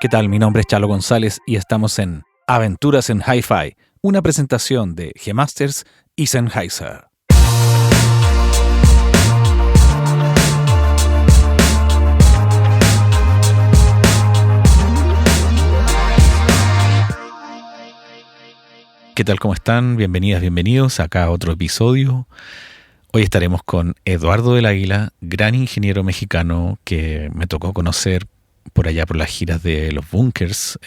¿Qué tal? Mi nombre es Chalo González y estamos en Aventuras en Hi-Fi, una presentación de G-Masters y Sennheiser. ¿Qué tal? ¿Cómo están? Bienvenidas, bienvenidos acá a otro episodio. Hoy estaremos con Eduardo del Águila, gran ingeniero mexicano que me tocó conocer por allá por las giras de los Bunkers,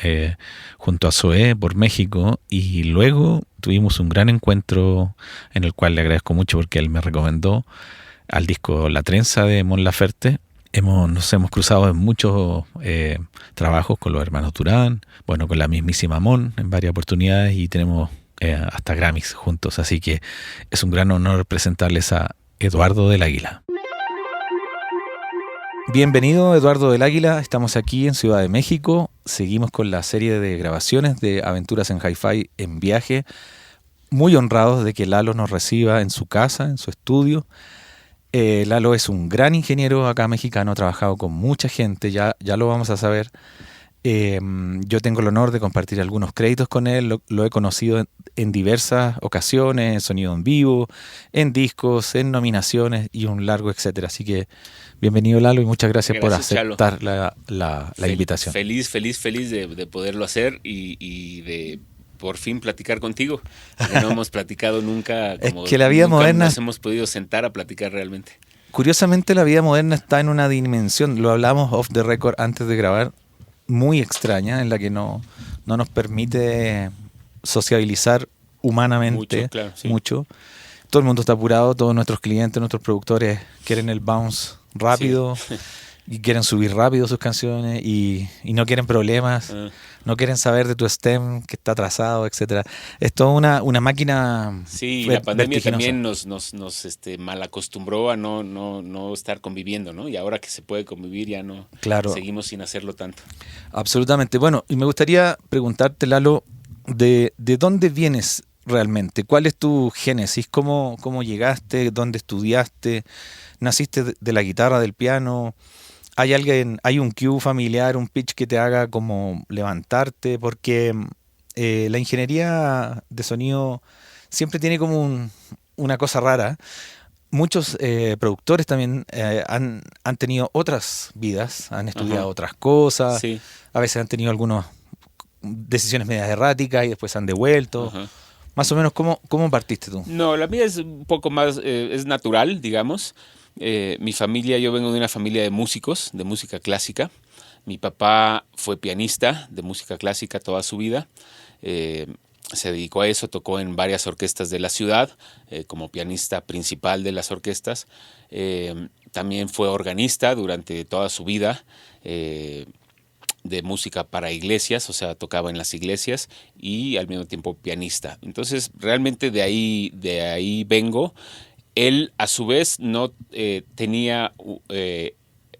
junto a Zoé por México, y luego tuvimos un gran encuentro en el cual le agradezco mucho porque él me recomendó al disco La Trenza de Mon Laferte. Nos hemos cruzado en muchos trabajos con los hermanos Durán, bueno, con la mismísima Mon en varias oportunidades, y tenemos hasta Grammys juntos, así que es un gran honor presentarles a Eduardo del Águila. Bienvenido, Eduardo del Águila. Estamos aquí en Ciudad de México. Seguimos con la serie de grabaciones de Aventuras en Hi-Fi en viaje. Muy honrados de que Lalo nos reciba en su casa, en su estudio. Lalo es un gran ingeniero acá mexicano, ha trabajado con mucha gente, ya lo vamos a saber. Yo tengo el honor de compartir algunos créditos con él. Lo he conocido en diversas ocasiones, en sonido en vivo, en discos, en nominaciones y un largo etcétera. Así que bienvenido, Lalo, y muchas gracias por aceptar la invitación. Feliz de poderlo hacer y de por fin platicar contigo. No hemos platicado nunca, como es que la vida moderna nos hemos podido sentar a platicar realmente. Curiosamente, la vida moderna está en una dimensión, lo hablamos off the record antes de grabar, muy extraña, en la que no nos permite sociabilizar humanamente mucho, claro, sí. mucho. Todo el mundo está apurado, todos nuestros clientes, nuestros productores quieren el bounce rápido, sí. Y quieren subir rápido sus canciones y no quieren problemas, no quieren saber de tu stem que está atrasado, etcétera. Es toda una máquina. Sí, la pandemia también nos mal acostumbró a no estar conviviendo, ¿no? Y ahora que se puede convivir ya no, claro. Seguimos sin hacerlo tanto. Absolutamente. Bueno, y me gustaría preguntarte, Lalo, ¿de dónde vienes realmente? ¿Cuál es tu génesis? ¿Cómo llegaste? ¿Dónde estudiaste? ¿Naciste de la guitarra, del piano? ¿Hay un cue familiar, un pitch que te haga como levantarte? Porque la ingeniería de sonido siempre tiene como una cosa rara. Muchos productores también han tenido otras vidas, han estudiado otras cosas, sí. A veces han tenido algunas decisiones medias erráticas y después han devuelto. Más o menos, ¿cómo partiste tú? No, la mía es un poco más, es natural, digamos. Mi familia, yo vengo de una familia de músicos, de música clásica. Mi papá fue pianista de música clásica toda su vida. Se dedicó a eso, tocó en varias orquestas de la ciudad, como pianista principal de las orquestas. También fue organista durante toda su vida, de música para iglesias, o sea, tocaba en las iglesias y al mismo tiempo pianista. Entonces, realmente de ahí vengo. Él, a su vez, no tenía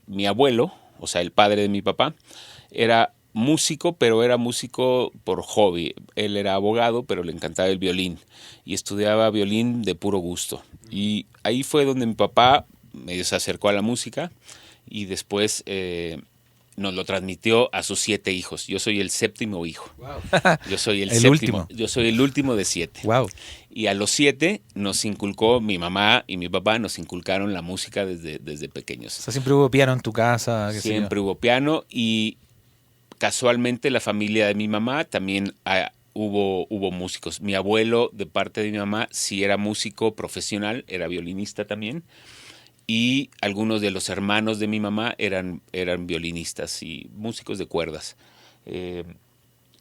mi abuelo, o sea, el padre de mi papá, era músico, pero era músico por hobby. Él era abogado, pero le encantaba el violín y estudiaba violín de puro gusto. Y ahí fue donde mi papá medio se acercó a la música y después nos lo transmitió a sus 7 hijos. Yo soy el 7º hijo. Wow. Yo soy el 7º. Último. Yo soy el último de 7. Wow. Y a los 7 nos inculcó, mi mamá y mi papá nos inculcaron la música desde pequeños. O sea, siempre hubo piano en tu casa. Siempre hubo piano y casualmente la familia de mi mamá también hubo músicos. Mi abuelo, de parte de mi mamá, sí era músico profesional, era violinista también. Y algunos de los hermanos de mi mamá eran violinistas y músicos de cuerdas.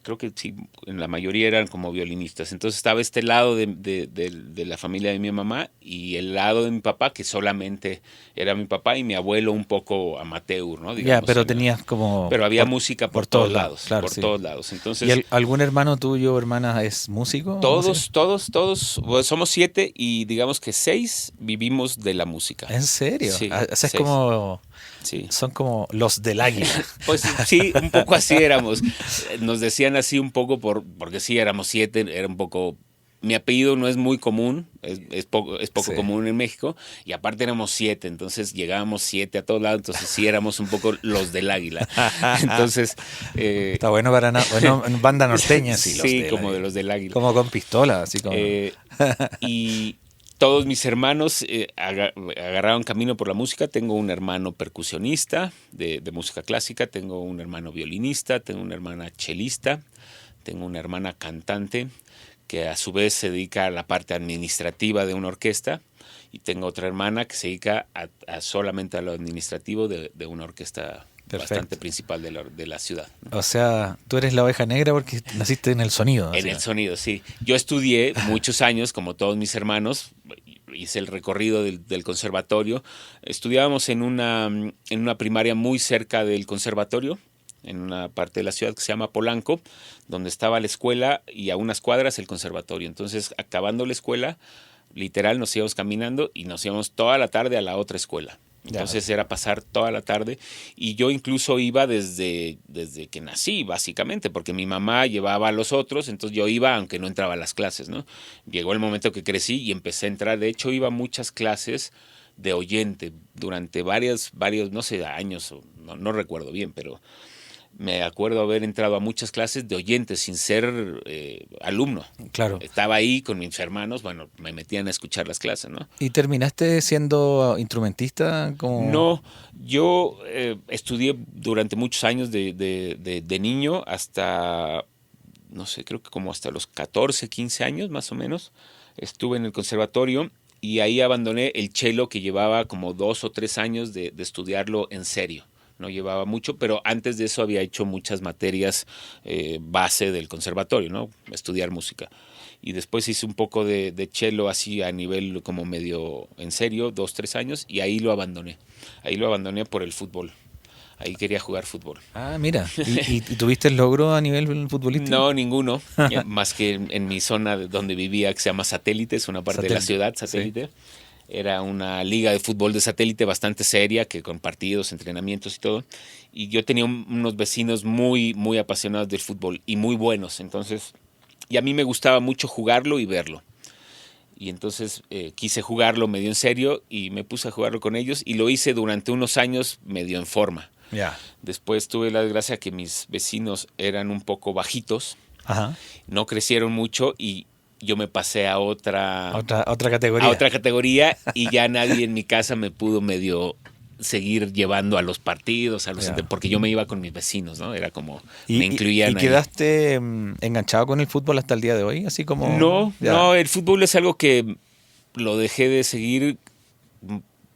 Creo que sí, en la mayoría eran como violinistas. Entonces estaba este lado de la familia de mi mamá y el lado de mi papá, que solamente era mi papá, y mi abuelo un poco amateur, ¿no? Digamos, pero tenías como... Pero había música por todos lados, claro, por todos lados. Entonces, ¿y algún hermano tuyo o hermana es músico? Todos, bueno, somos 7 y digamos que 6 vivimos de la música. ¿En serio? Sí, o sea, es como... Sí. Son como los del águila. Pues sí, un poco así éramos. Nos decían así un poco porque sí, éramos 7, era un poco mi apellido no es muy común, es poco Sí. común en México, y aparte éramos 7, entonces llegábamos 7 a todos lados, entonces sí éramos un poco los del Águila. Entonces, Está bueno para bueno, en banda norteña, sí, sí, como de los del Águila. Como con pistola, así como. Y todos mis hermanos agarraron camino por la música. Tengo un hermano percusionista de música clásica, tengo un hermano violinista, tengo una hermana chelista, tengo una hermana cantante que a su vez se dedica a la parte administrativa de una orquesta, y tengo otra hermana que se dedica a solamente a lo administrativo de una orquesta bastante principal de la ciudad. O sea, tú eres la oveja negra porque naciste en el sonido. En el sonido, sí. Yo estudié muchos años, como todos mis hermanos, hice el recorrido del conservatorio. Estudiábamos en una primaria muy cerca del conservatorio, en una parte de la ciudad que se llama Polanco, donde estaba la escuela y a unas cuadras el conservatorio. Entonces, acabando la escuela, literal nos íbamos caminando y nos íbamos toda la tarde a la otra escuela. Entonces era pasar toda la tarde, y yo incluso iba desde que nací, básicamente, porque mi mamá llevaba a los otros, entonces yo iba aunque no entraba a las clases, ¿no? Llegó el momento que crecí y empecé a entrar. De hecho, iba a muchas clases de oyente durante varios, no sé, años, no recuerdo bien, pero me acuerdo haber entrado a muchas clases de oyentes sin ser alumno. Claro. Estaba ahí con mis hermanos, bueno, me metían a escuchar las clases, ¿no? ¿Y terminaste siendo instrumentista? No, yo estudié durante muchos años de niño hasta, no sé, creo que como hasta los 14, 15 años más o menos. Estuve en el conservatorio y ahí abandoné el cello, que llevaba como 2 o 3 años de estudiarlo en serio. No llevaba mucho, pero antes de eso había hecho muchas materias base del conservatorio, ¿no? Estudiar música. Y después hice un poco de cello así a nivel como medio en serio, 2, 3 años, y ahí lo abandoné. Ahí lo abandoné por el fútbol. Ahí quería jugar fútbol. Ah, mira. ¿Y tuviste el logro a nivel futbolístico? No, ninguno. Más que en mi zona donde vivía, que se llama Satélite, es una parte de la ciudad, Satélite. Sí. Era una liga de fútbol de satélite bastante seria, que con partidos, entrenamientos y todo. Y yo tenía unos vecinos muy, muy apasionados del fútbol y muy buenos. Entonces, y a mí me gustaba mucho jugarlo y verlo. Y entonces quise jugarlo medio en serio y me puse a jugarlo con ellos, y lo hice durante unos años medio en forma. Yeah. Después tuve la desgracia que mis vecinos eran un poco bajitos. Ajá. No crecieron mucho y yo me pasé a otra categoría. A otra categoría, y ya nadie en mi casa me pudo medio seguir llevando a los partidos, porque yo me iba con mis vecinos, ¿no? Era como, me incluían. ¿Y quedaste enganchado con el fútbol hasta el día de hoy? Así como. No, el fútbol es algo que lo dejé de seguir,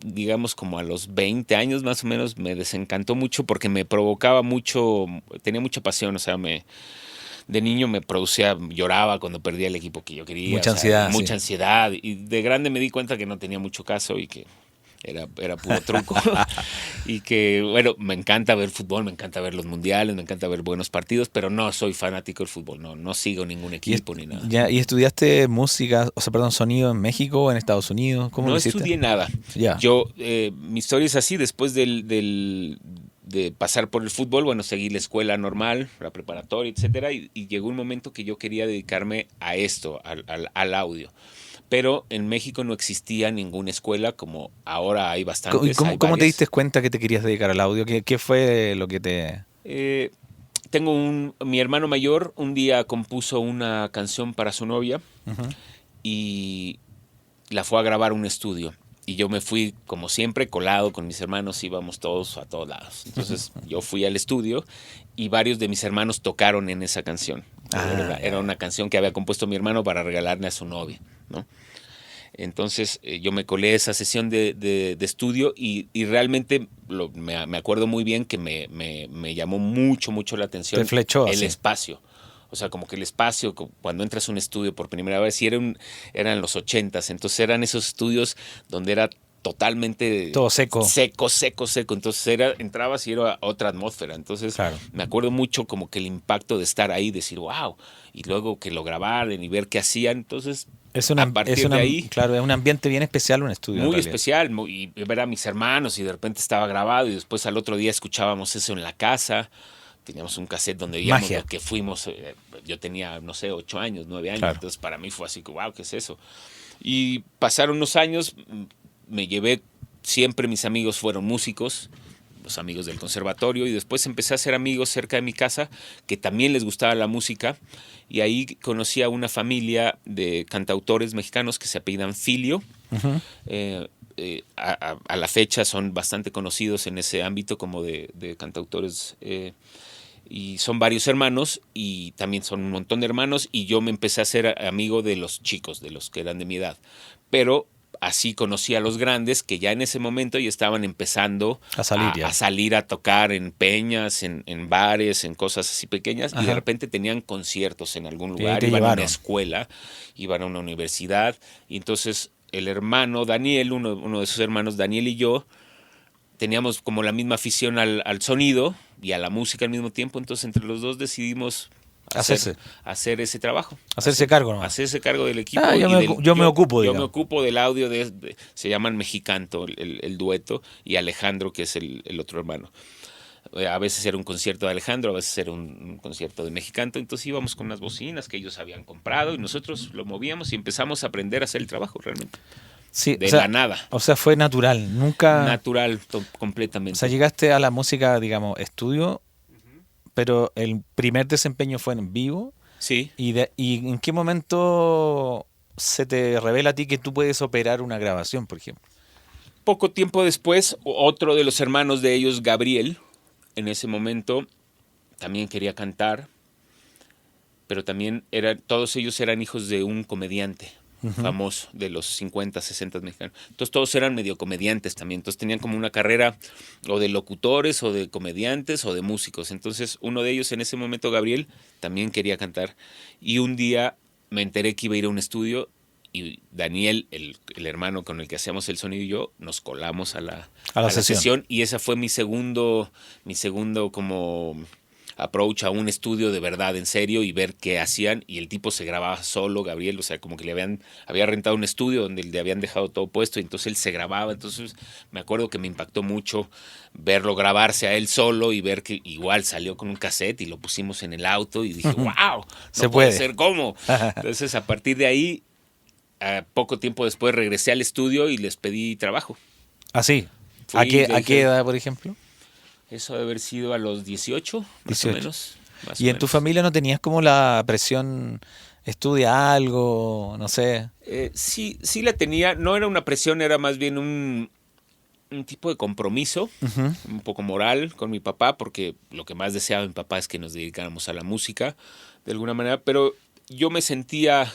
digamos, como a los 20 años más o menos. Me desencantó mucho porque me provocaba mucho, tenía mucha pasión, o sea, de niño me producía, lloraba cuando perdía el equipo que yo quería. Mucha ansiedad. Mucha ansiedad. Y de grande me di cuenta que no tenía mucho caso y que era puro truco. Y que, bueno, me encanta ver fútbol, me encanta ver los mundiales, me encanta ver buenos partidos, pero no soy fanático del fútbol, no sigo ningún equipo ni nada. ¿Y estudiaste música, sonido en México o en Estados Unidos? ¿Cómo lo hiciste? No estudié nada. Ya. Yo, mi historia es así: después de pasar por el fútbol, bueno, seguí la escuela normal, la preparatoria, etcétera, y llegó un momento que yo quería dedicarme a esto, al audio. Pero en México no existía ninguna escuela, como ahora hay bastantes. ¿Cómo te diste cuenta que te querías dedicar al audio? ¿Qué fue lo que te...? Tengo mi hermano mayor un día compuso una canción para su novia. Uh-huh. Y la fue a grabar a un estudio. Y yo me fui, como siempre, colado con mis hermanos, íbamos todos a todos lados. Entonces yo fui al estudio y varios de mis hermanos tocaron en esa canción. Era una canción que había compuesto mi hermano para regalarle a su novia, ¿no? Entonces yo me colé a esa sesión de estudio y realmente me acuerdo muy bien que me llamó mucho la atención. Te flechó el así. Espacio. O sea, como que el espacio, cuando entras a un estudio por primera vez, y eran los 80s, entonces eran esos estudios donde era totalmente... todo seco. Seco. Entonces entrabas y era otra atmósfera. Entonces claro, me acuerdo mucho como que el impacto de estar ahí, decir, wow, y luego que lo grabaran y ver qué hacían. Entonces, a partir de ahí... Claro, es un ambiente bien especial, un estudio. Muy especial, y ver a mis hermanos, y de repente estaba grabado, y después al otro día escuchábamos eso en la casa. teníamos un cassette donde veíamos Magia. lo que fuimos. Yo tenía, no sé, 8 años, 9 años. Claro. Entonces para mí fue así, wow, ¿qué es eso? Y pasaron unos años, me llevé, siempre mis amigos fueron músicos, los amigos del conservatorio, y después empecé a hacer amigos cerca de mi casa que también les gustaba la música, y ahí conocí a una familia de cantautores mexicanos que se apellidan Filio. Ujú. A la fecha son bastante conocidos en ese ámbito como de cantautores, y son varios hermanos y también son un montón de hermanos, y yo me empecé a hacer amigo de los chicos, de los que eran de mi edad, pero así conocí a los grandes que ya en ese momento ya estaban empezando A salir ya. a salir a tocar en peñas, en bares, en cosas así pequeñas, y Ajá. de repente tenían conciertos en algún Y ahí lugar, te iban a una llevaron. escuela, iban a una universidad, y entonces el hermano Daniel, uno de sus hermanos, Daniel y yo, teníamos como la misma afición al sonido y a la música al mismo tiempo, entonces entre los dos decidimos Hacerse. hacer ese trabajo. Hacerse cargo nomás. Hacerse cargo del equipo. Ah, yo me ocupo, Yo digamos. me ocupo del audio, se llaman Mexicanto, el dueto, y Alejandro, que es el otro hermano. A veces era un concierto de Alejandro, a veces era un concierto de Mexicanto, entonces íbamos con unas bocinas que ellos habían comprado y nosotros lo movíamos y empezamos a aprender a hacer el trabajo realmente. Sí, De la nada. O sea, fue natural. Nunca. Natural, O completamente. sea, llegaste a la música, digamos, estudio, pero el primer desempeño fue en vivo. Sí. ¿Y en qué momento se te revela a ti que tú puedes operar una grabación, por ejemplo? Poco tiempo después, otro de los hermanos de ellos, Gabriel, en ese momento también quería cantar, pero también todos ellos eran hijos de un comediante famoso de los 50, 60 mexicanos. Entonces todos eran medio comediantes también. Entonces tenían como una carrera o de locutores o de comediantes o de músicos. Entonces uno de ellos en ese momento, Gabriel, también quería cantar. Y un día me enteré que iba a ir a un estudio y Daniel, el hermano con el que hacíamos el sonido, y yo nos colamos a la sesión. Y esa fue mi segundo como approach a un estudio de verdad, en serio, y ver qué hacían. Y el tipo se grababa solo, Gabriel, o sea, como que había rentado un estudio donde le habían dejado todo puesto, y entonces él se grababa. Entonces me acuerdo que me impactó mucho verlo grabarse a él solo y ver que igual salió con un cassette y lo pusimos en el auto y dije, wow, Se puede puede ser, ¿cómo? Entonces a partir de ahí, poco tiempo después regresé al estudio y les pedí trabajo. ¿Ah, sí? ¿A qué edad, por ejemplo? Eso debe haber sido a los 18, más o menos. ¿Y en tu familia no tenías como la presión, estudia algo, no sé? Sí la tenía. No era una presión, era más bien un tipo de compromiso, un poco moral con mi papá, porque lo que más deseaba mi papá es que nos dedicáramos a la música, de alguna manera, pero yo me sentía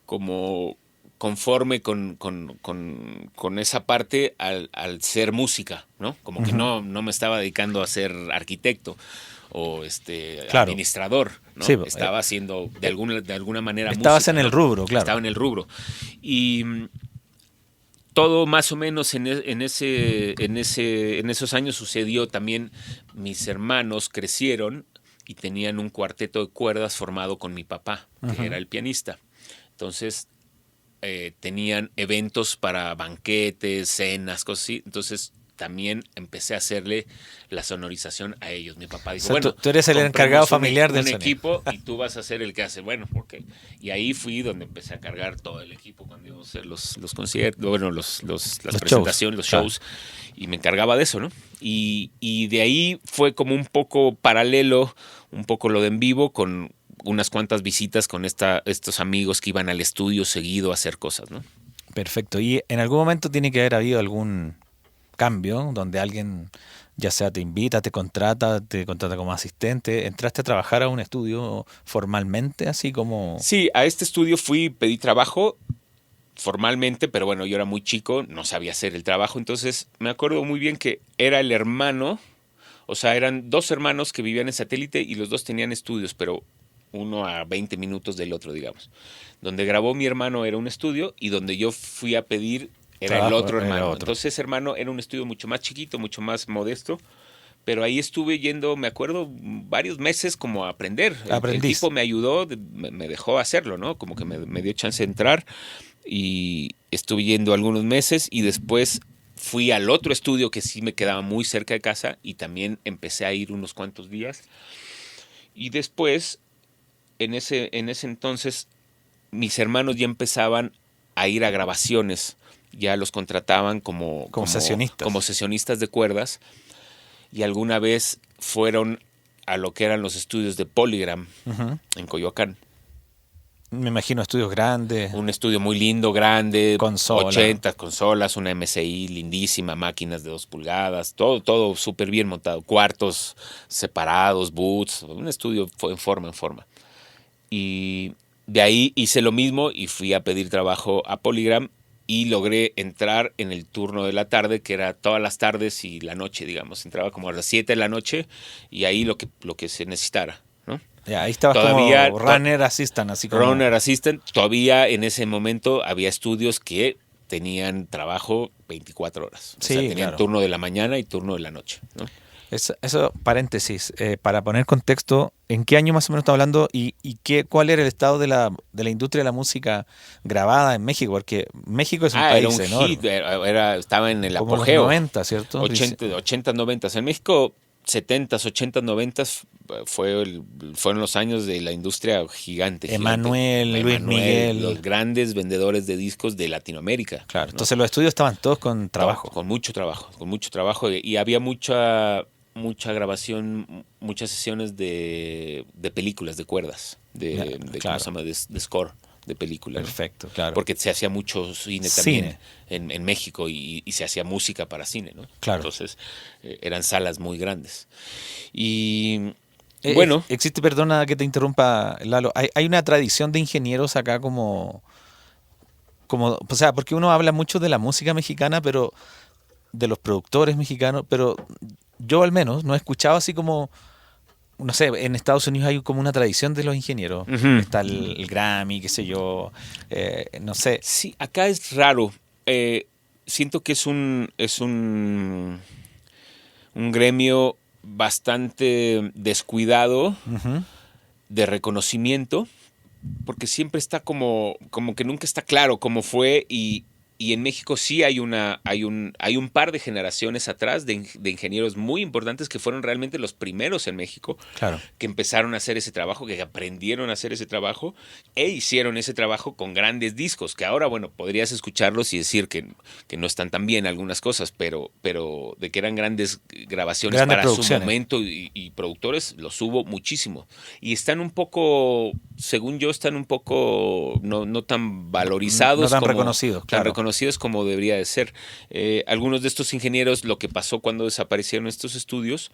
como conforme con esa parte al ser música, ¿no? Como que no me estaba dedicando a ser arquitecto o claro, administrador, ¿no? Sí, estaba haciendo de alguna manera estabas música, en el rubro, claro. Estaba en el rubro. Y todo más o menos en esos años sucedió también. Mis hermanos crecieron y tenían un cuarteto de cuerdas formado con mi papá, que era el pianista. Entonces tenían eventos para banquetes, cenas, cosas así. Entonces también empecé a hacerle la sonorización a ellos. Mi papá dijo, O sea, bueno, tú eres el encargado familiar del un sonido. equipo y tú vas a ser el que hace. Bueno, ok. Y ahí fui donde empecé a cargar todo el equipo cuando íbamos a hacer los conciertos, bueno, las presentaciones, los shows. Claro. Y me encargaba de eso, ¿no? Y de ahí fue como un poco paralelo, un poco lo de en vivo, con unas cuantas visitas con estos amigos que iban al estudio seguido a hacer cosas, ¿no? Perfecto. Y en algún momento tiene que haber habido algún cambio donde alguien, ya sea te invita, te contrata como asistente. ¿Entraste a trabajar a un estudio formalmente, así como...? Sí, a este estudio pedí trabajo formalmente, pero bueno, yo era muy chico, no sabía hacer el trabajo, entonces me acuerdo muy bien que era el hermano, o sea, eran dos hermanos que vivían en Satélite y los dos tenían estudios, pero uno a 20 minutos del otro, digamos. Donde grabó mi hermano era un estudio y donde yo fui a pedir era trabajo, el otro hermano. Entonces ese hermano era un estudio mucho más chiquito, mucho más modesto, pero ahí estuve yendo, me acuerdo, varios meses como a aprender. El tipo me ayudó, me dejó hacerlo, ¿no? Como que me dio chance de entrar y estuve yendo algunos meses y después fui al otro estudio que sí me quedaba muy cerca de casa y también empecé a ir unos cuantos días. Y después, en ese entonces, mis hermanos ya empezaban a ir a grabaciones. Ya los contrataban como sesionistas. Como sesionistas de cuerdas. Y alguna vez fueron a lo que eran los estudios de Polygram en Coyoacán. Me imagino estudios grandes. Un estudio muy lindo, grande, Consola. 80 consolas, una MSI lindísima, máquinas de 2 pulgadas, todo súper bien montado, cuartos separados, booths, un estudio en forma. Y de ahí hice lo mismo y fui a pedir trabajo a Polygram y logré entrar en el turno de la tarde, que era todas las tardes y la noche, digamos. Entraba como a las 7 de la noche y ahí lo que se necesitara, ¿no? Ya, ahí estabas Todavía, como runner assistant, así como... Runner assistant. Todavía en ese momento había estudios que tenían trabajo 24 horas. Sí, o sea, tenían claro. turno de la mañana y turno de la noche, ¿no? Eso, paréntesis, para poner contexto, ¿en qué año más o menos está hablando y cuál era el estado de la industria de la música grabada en México? Porque México es un país era un enorme. hit, estaba en el como apogeo. Los 90, ¿cierto? 80, 90. En México, 70s, 80s, 90s fueron los años de la industria gigante. Emanuel, Luis Miguel. Los grandes vendedores de discos de Latinoamérica. Claro, ¿no? Entonces los estudios estaban todos con trabajo. Con mucho trabajo. Y había mucha grabación, muchas sesiones de películas, de cuerdas, claro. ¿cómo se llama? De score de película. Perfecto, ¿no? Claro. Porque se hacía mucho cine también en México y se hacía música para cine, ¿no? Claro. Entonces eran salas muy grandes. Y bueno. Existe, perdona que te interrumpa, Lalo, hay una tradición de ingenieros acá como, o sea, porque uno habla mucho de la música mexicana, pero de los productores mexicanos, pero yo al menos no he escuchado así como, no sé, en Estados Unidos hay como una tradición de los ingenieros. Está el Grammy, qué sé yo, no sé. Sí, acá es raro. Siento que es un gremio bastante descuidado de reconocimiento, porque siempre está como que nunca está claro cómo fue y en México sí hay un par de generaciones atrás de ingenieros muy importantes que fueron realmente los primeros en México, claro, que empezaron a hacer ese trabajo, que aprendieron a hacer ese trabajo e hicieron ese trabajo con grandes discos, que ahora, bueno, podrías escucharlos y decir que no están tan bien algunas cosas, pero de que eran grandes grabaciones para su momento y productores, los hubo muchísimo. Y están un poco, según yo, no tan valorizados. No tan reconocidos, claro. Tan reconocidos como debería de ser. Algunos de estos ingenieros, lo que pasó cuando desaparecieron estos estudios,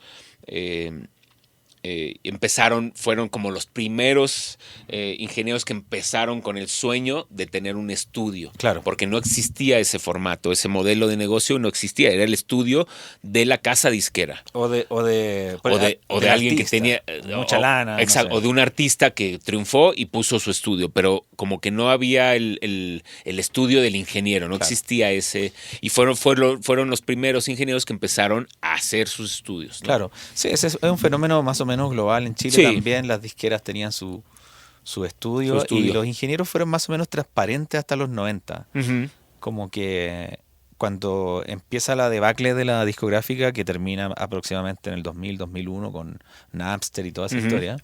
fueron como los primeros ingenieros que empezaron con el sueño de tener un estudio. Claro. Porque no existía ese formato, ese modelo de negocio no existía. Era el estudio de la casa disquera. O de alguien que tenía mucha lana. Exacto, no sé. O de un artista que triunfó y puso su estudio, pero como que no había el estudio del ingeniero, no existía ese. Y fueron los primeros ingenieros que empezaron a hacer sus estudios, ¿no? Claro, sí, ese es un fenómeno más o menos global. En Chile también las disqueras tenían su estudio y los ingenieros fueron más o menos transparentes hasta los 90. Como que cuando empieza la debacle de la discográfica, que termina aproximadamente en el 2000, 2001 con Napster y toda esa historia,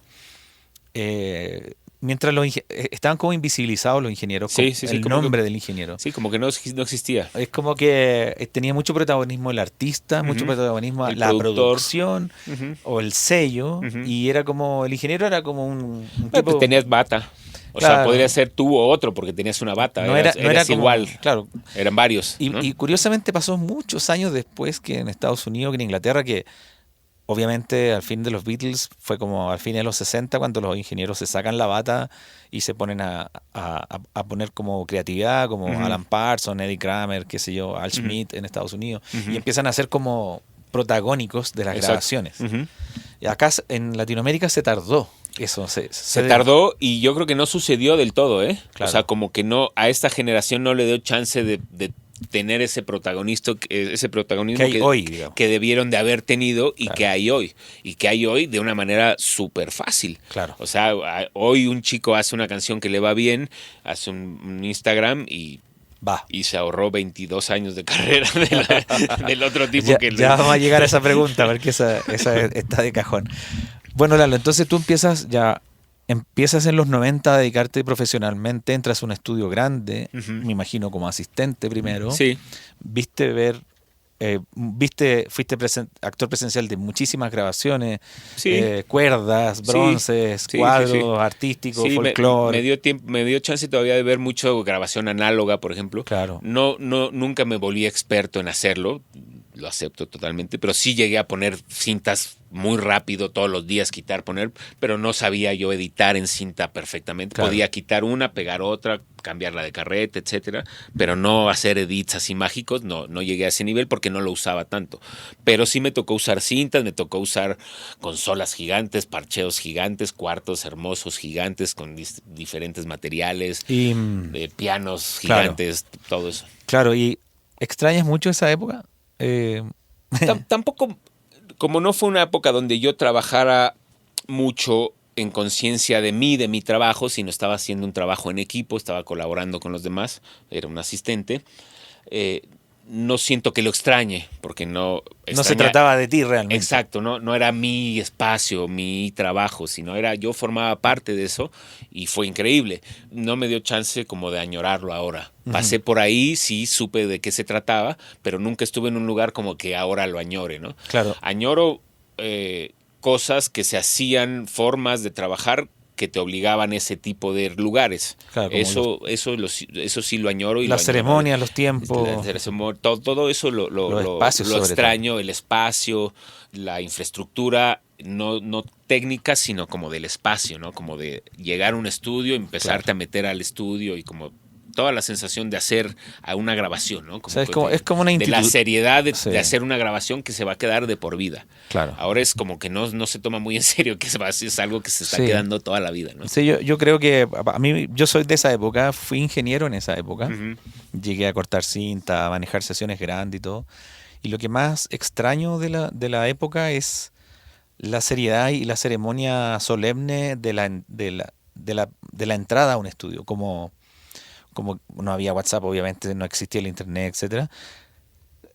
mientras estaban como invisibilizados los ingenieros, el nombre del ingeniero. Sí, como que no existía. Es como que tenía mucho protagonismo el artista, mucho protagonismo la producción o el sello, y era como, el ingeniero era como un tipo... Pues tenías bata. O sea, podría ser tú o otro, porque tenías una bata. No era como, igual. Claro. Eran varios. Y curiosamente pasó muchos años después que en Estados Unidos, que en Inglaterra, que obviamente al fin de los Beatles fue como al fin de los 60 cuando los ingenieros se sacan la bata y se ponen a poner como creatividad, como Alan Parsons, Eddie Kramer, qué sé yo, Al Schmitt en Estados Unidos, y empiezan a ser como protagónicos de las grabaciones. Y acá en Latinoamérica se tardó. Eso se tardó y yo creo que no sucedió del todo, ¿eh? Claro. O sea, como que no, a esta generación no le dio chance de tener ese protagonismo que debieron de haber tenido y que hay hoy. Y que hay hoy de una manera súper fácil. Claro. O sea, hoy un chico hace una canción que le va bien, hace un Instagram y Va. Y se ahorró 22 años de carrera del otro tipo Ya, que... ya vamos a llegar a esa pregunta, porque esa está de cajón. Bueno, Lalo, entonces tú empiezas en los 90 a dedicarte profesionalmente, entras a un estudio grande, Ujú. me imagino como asistente primero, Sí, fuiste actor presencial de muchísimas grabaciones, sí, cuerdas, sí, bronces, sí, sí, sí. cuadros, artísticos, Sí, me folclore, dio tiempo, me dio chance todavía de ver mucho grabación análoga, por ejemplo. claro. Nunca me volví experto en hacerlo, lo acepto totalmente, pero sí llegué a poner cintas muy rápido todos los días, quitar, poner, pero no sabía yo editar en cinta perfectamente. Claro. Podía quitar una, pegar otra, cambiarla de carrete, etcétera, pero no hacer edits así mágicos, no llegué a ese nivel porque no lo usaba tanto. Pero sí me tocó usar cintas, me tocó usar consolas gigantes, parcheos gigantes, cuartos hermosos gigantes con diferentes materiales, Y, pianos claro, gigantes, todo eso. claro, ¿y extrañas mucho esa época? Eh, Tampoco, como no fue una época donde yo trabajara mucho en conciencia de mí, de mi trabajo, sino estaba haciendo un trabajo en equipo, estaba colaborando con los demás, era un asistente, eh, no siento que lo extrañe, porque no no se extraña. trataba de ti realmente. Exacto, no era mi espacio, mi trabajo, sino yo formaba parte de eso y fue increíble. No me dio chance como de añorarlo ahora. Pasé por ahí, sí, supe de qué se trataba, pero nunca estuve en un lugar como que ahora lo añore, ¿no? Claro, Añoro cosas que se hacían, formas de trabajar que te obligaban a ese tipo de lugares. claro, como Eso sí lo añoro y lo las añoro. ceremonias, los tiempos, Todo eso los espacios lo sobre todo. extraño, el espacio, la infraestructura, no técnica, sino como del espacio, ¿no? Como de llegar a un estudio, empezarte a meter al estudio y como toda la sensación de hacer a una grabación, ¿no? O sea, Como es como una de la seriedad Sí, de hacer una grabación que se va a quedar de por vida. claro. Ahora es como que no se toma muy en serio, que es algo que se está Sí. quedando toda la vida, ¿no? Sí, yo creo que a mí, yo soy de esa época, fui ingeniero en esa época, Ujú. llegué a cortar cinta, a manejar sesiones grandes y todo. Y lo que más extraño de la época es la seriedad y la ceremonia solemne de la entrada a un estudio. Como no había WhatsApp, obviamente no existía el internet, etcétera.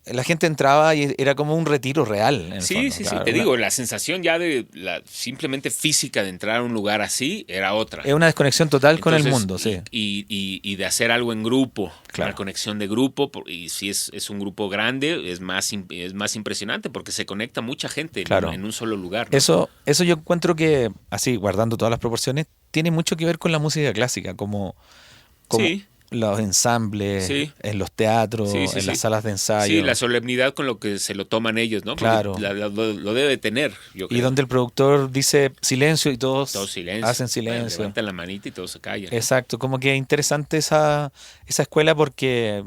La gente entraba y era como un retiro real, en el Sí, fondo. sí, sí, Claro, te digo, la sensación ya de la simplemente física de entrar a un lugar así era otra. es una desconexión total con el Entonces, mundo, sí. y de hacer algo en grupo, Claro. una conexión de grupo, y si es un grupo grande, es más impresionante porque se conecta mucha gente Claro. en un solo lugar, ¿no? Eso yo encuentro que, así, guardando todas las proporciones, tiene mucho que ver con la música clásica, como Sí, los ensambles, sí, en los sí, teatros, sí, en las sí. salas de Sí, ensayo. la solemnidad con lo que se lo toman ellos, ¿no? Porque Claro. lo debe tener, yo Y creo. donde el productor dice silencio y Todo todos silencio. hacen silencio. Levantan la manita y todos se callan, ¿no? Exacto, como que es interesante esa escuela porque,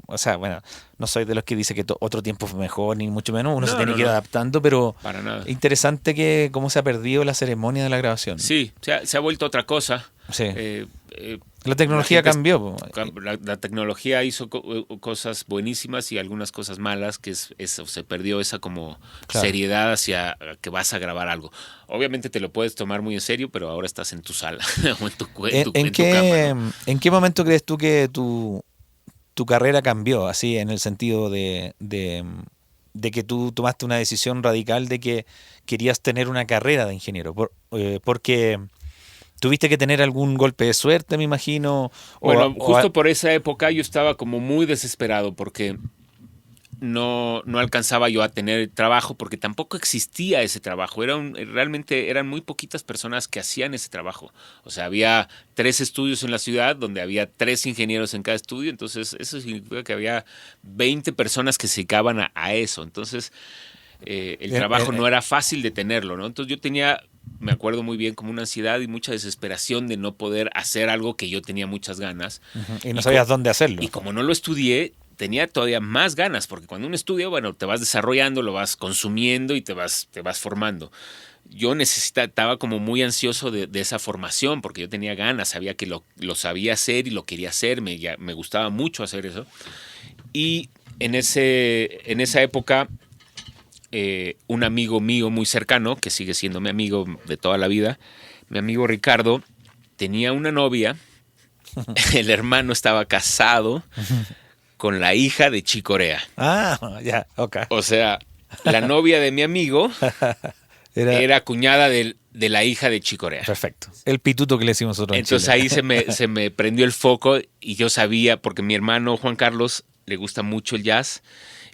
o sea, bueno, no soy de los que dice que otro tiempo fue mejor, ni mucho menos, uno se No, tiene no, que ir no, adaptando, pero para nada. interesante que cómo se ha perdido la ceremonia de la grabación. Sí, se ha vuelto otra cosa. Sí. Eh, La tecnología gente cambió. Po. la tecnología hizo cosas buenísimas y algunas cosas malas, que eso, se perdió esa como Claro. seriedad hacia que vas a grabar algo. Obviamente te lo puedes tomar muy en serio, pero ahora estás en tu sala o en tu cama, ¿no? ¿En qué momento crees tú que tu carrera cambió? Así, en el sentido de que tú tomaste una decisión radical de que querías tener una carrera de ingeniero. Porque tuviste que tener algún golpe de suerte, me imagino. Bueno, justo por esa época yo estaba como muy desesperado porque no alcanzaba yo a tener trabajo porque tampoco existía ese trabajo. Realmente eran muy poquitas personas que hacían ese trabajo. O sea, había 3 estudios en la ciudad donde había 3 ingenieros en cada estudio. Entonces, eso significa que había 20 personas que se dedicaban a eso. Entonces, el trabajo no era fácil de tenerlo, ¿no? Entonces, yo tenía, me acuerdo muy bien, como una ansiedad y mucha desesperación de no poder hacer algo que yo tenía muchas ganas. Y no sabías dónde hacerlo. Y como no lo estudié, tenía todavía más ganas, porque cuando uno estudia, bueno, te vas desarrollando, lo vas consumiendo y te vas formando. Yo estaba como muy ansioso de esa formación, porque yo tenía ganas, sabía que lo sabía hacer y lo quería hacer, me gustaba mucho hacer eso. Y en esa época, un amigo mío muy cercano, que sigue siendo mi amigo de toda la vida, mi amigo Ricardo, tenía una novia el hermano estaba casado con la hija de Chick Corea. Ah, ya, ok. O sea, la novia de mi amigo era cuñada de la hija de Chick Corea. Perfecto. El pituto que le decimos nosotros en Entonces Chile. ahí se me prendió el foco y yo sabía, porque mi hermano Juan Carlos le gusta mucho el jazz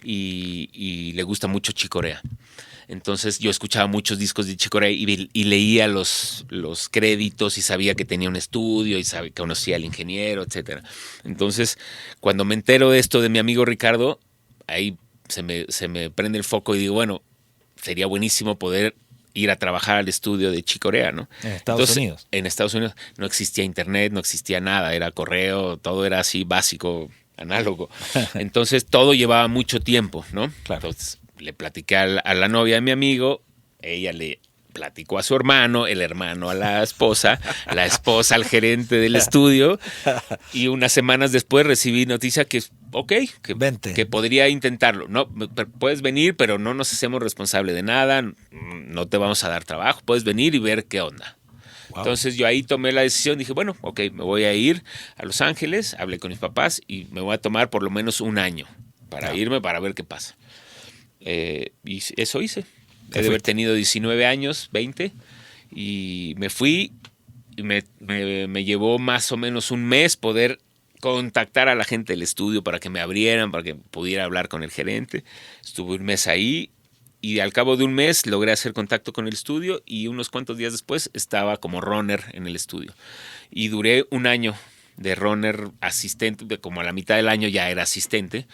y le gusta mucho Chick Corea. Entonces yo escuchaba muchos discos de Chick Corea y leía los créditos y sabía que tenía un estudio y conocía al ingeniero, etc. Entonces, cuando me entero de esto de mi amigo Ricardo, ahí se me prende el foco y digo, bueno, sería buenísimo poder ir a trabajar al estudio de Chick Corea, ¿no? En Estados Unidos. En Estados Unidos no existía internet, no existía nada, era correo, todo era así básico, análogo. Entonces todo llevaba mucho tiempo, ¿no? Claro. Entonces le platiqué a la novia de mi amigo, ella le platicó a su hermano, el hermano a la esposa al gerente del estudio, y unas semanas después recibí noticia que, que podría intentarlo. No, puedes venir, pero no nos hacemos responsable de nada, no te vamos a dar trabajo, puedes venir y ver qué onda. Wow. Entonces yo ahí tomé la decisión, dije, bueno, me voy a ir a Los Ángeles, hablé con mis papás y me voy a tomar por lo menos un año para irme, para ver qué pasa. Y eso hice. He de haber tenido 19 años, 20, y me fui y me llevó más o menos un mes poder contactar a la gente del estudio para que me abrieran, para que pudiera hablar con el gerente. Estuve un mes ahí y al cabo de un mes logré hacer contacto con el estudio y unos cuantos días después estaba como runner en el estudio. Y duré un año de runner asistente, como a la mitad del año ya era asistente.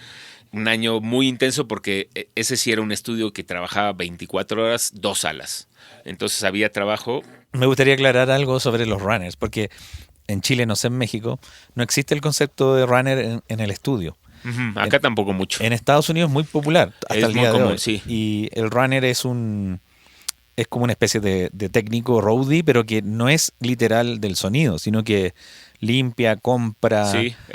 Un año muy intenso porque ese sí era un estudio que trabajaba 24 horas, 2 salas. Entonces había trabajo. Me gustaría aclarar algo sobre los runners, porque en Chile, no sé, en México, no existe el concepto de runner en el estudio. Uh-huh. Acá tampoco mucho. En Estados Unidos es muy popular, hasta el día de hoy. Sí. Y el runner es como una especie de técnico roadie, pero que no es literal del sonido, sino que limpia, compra,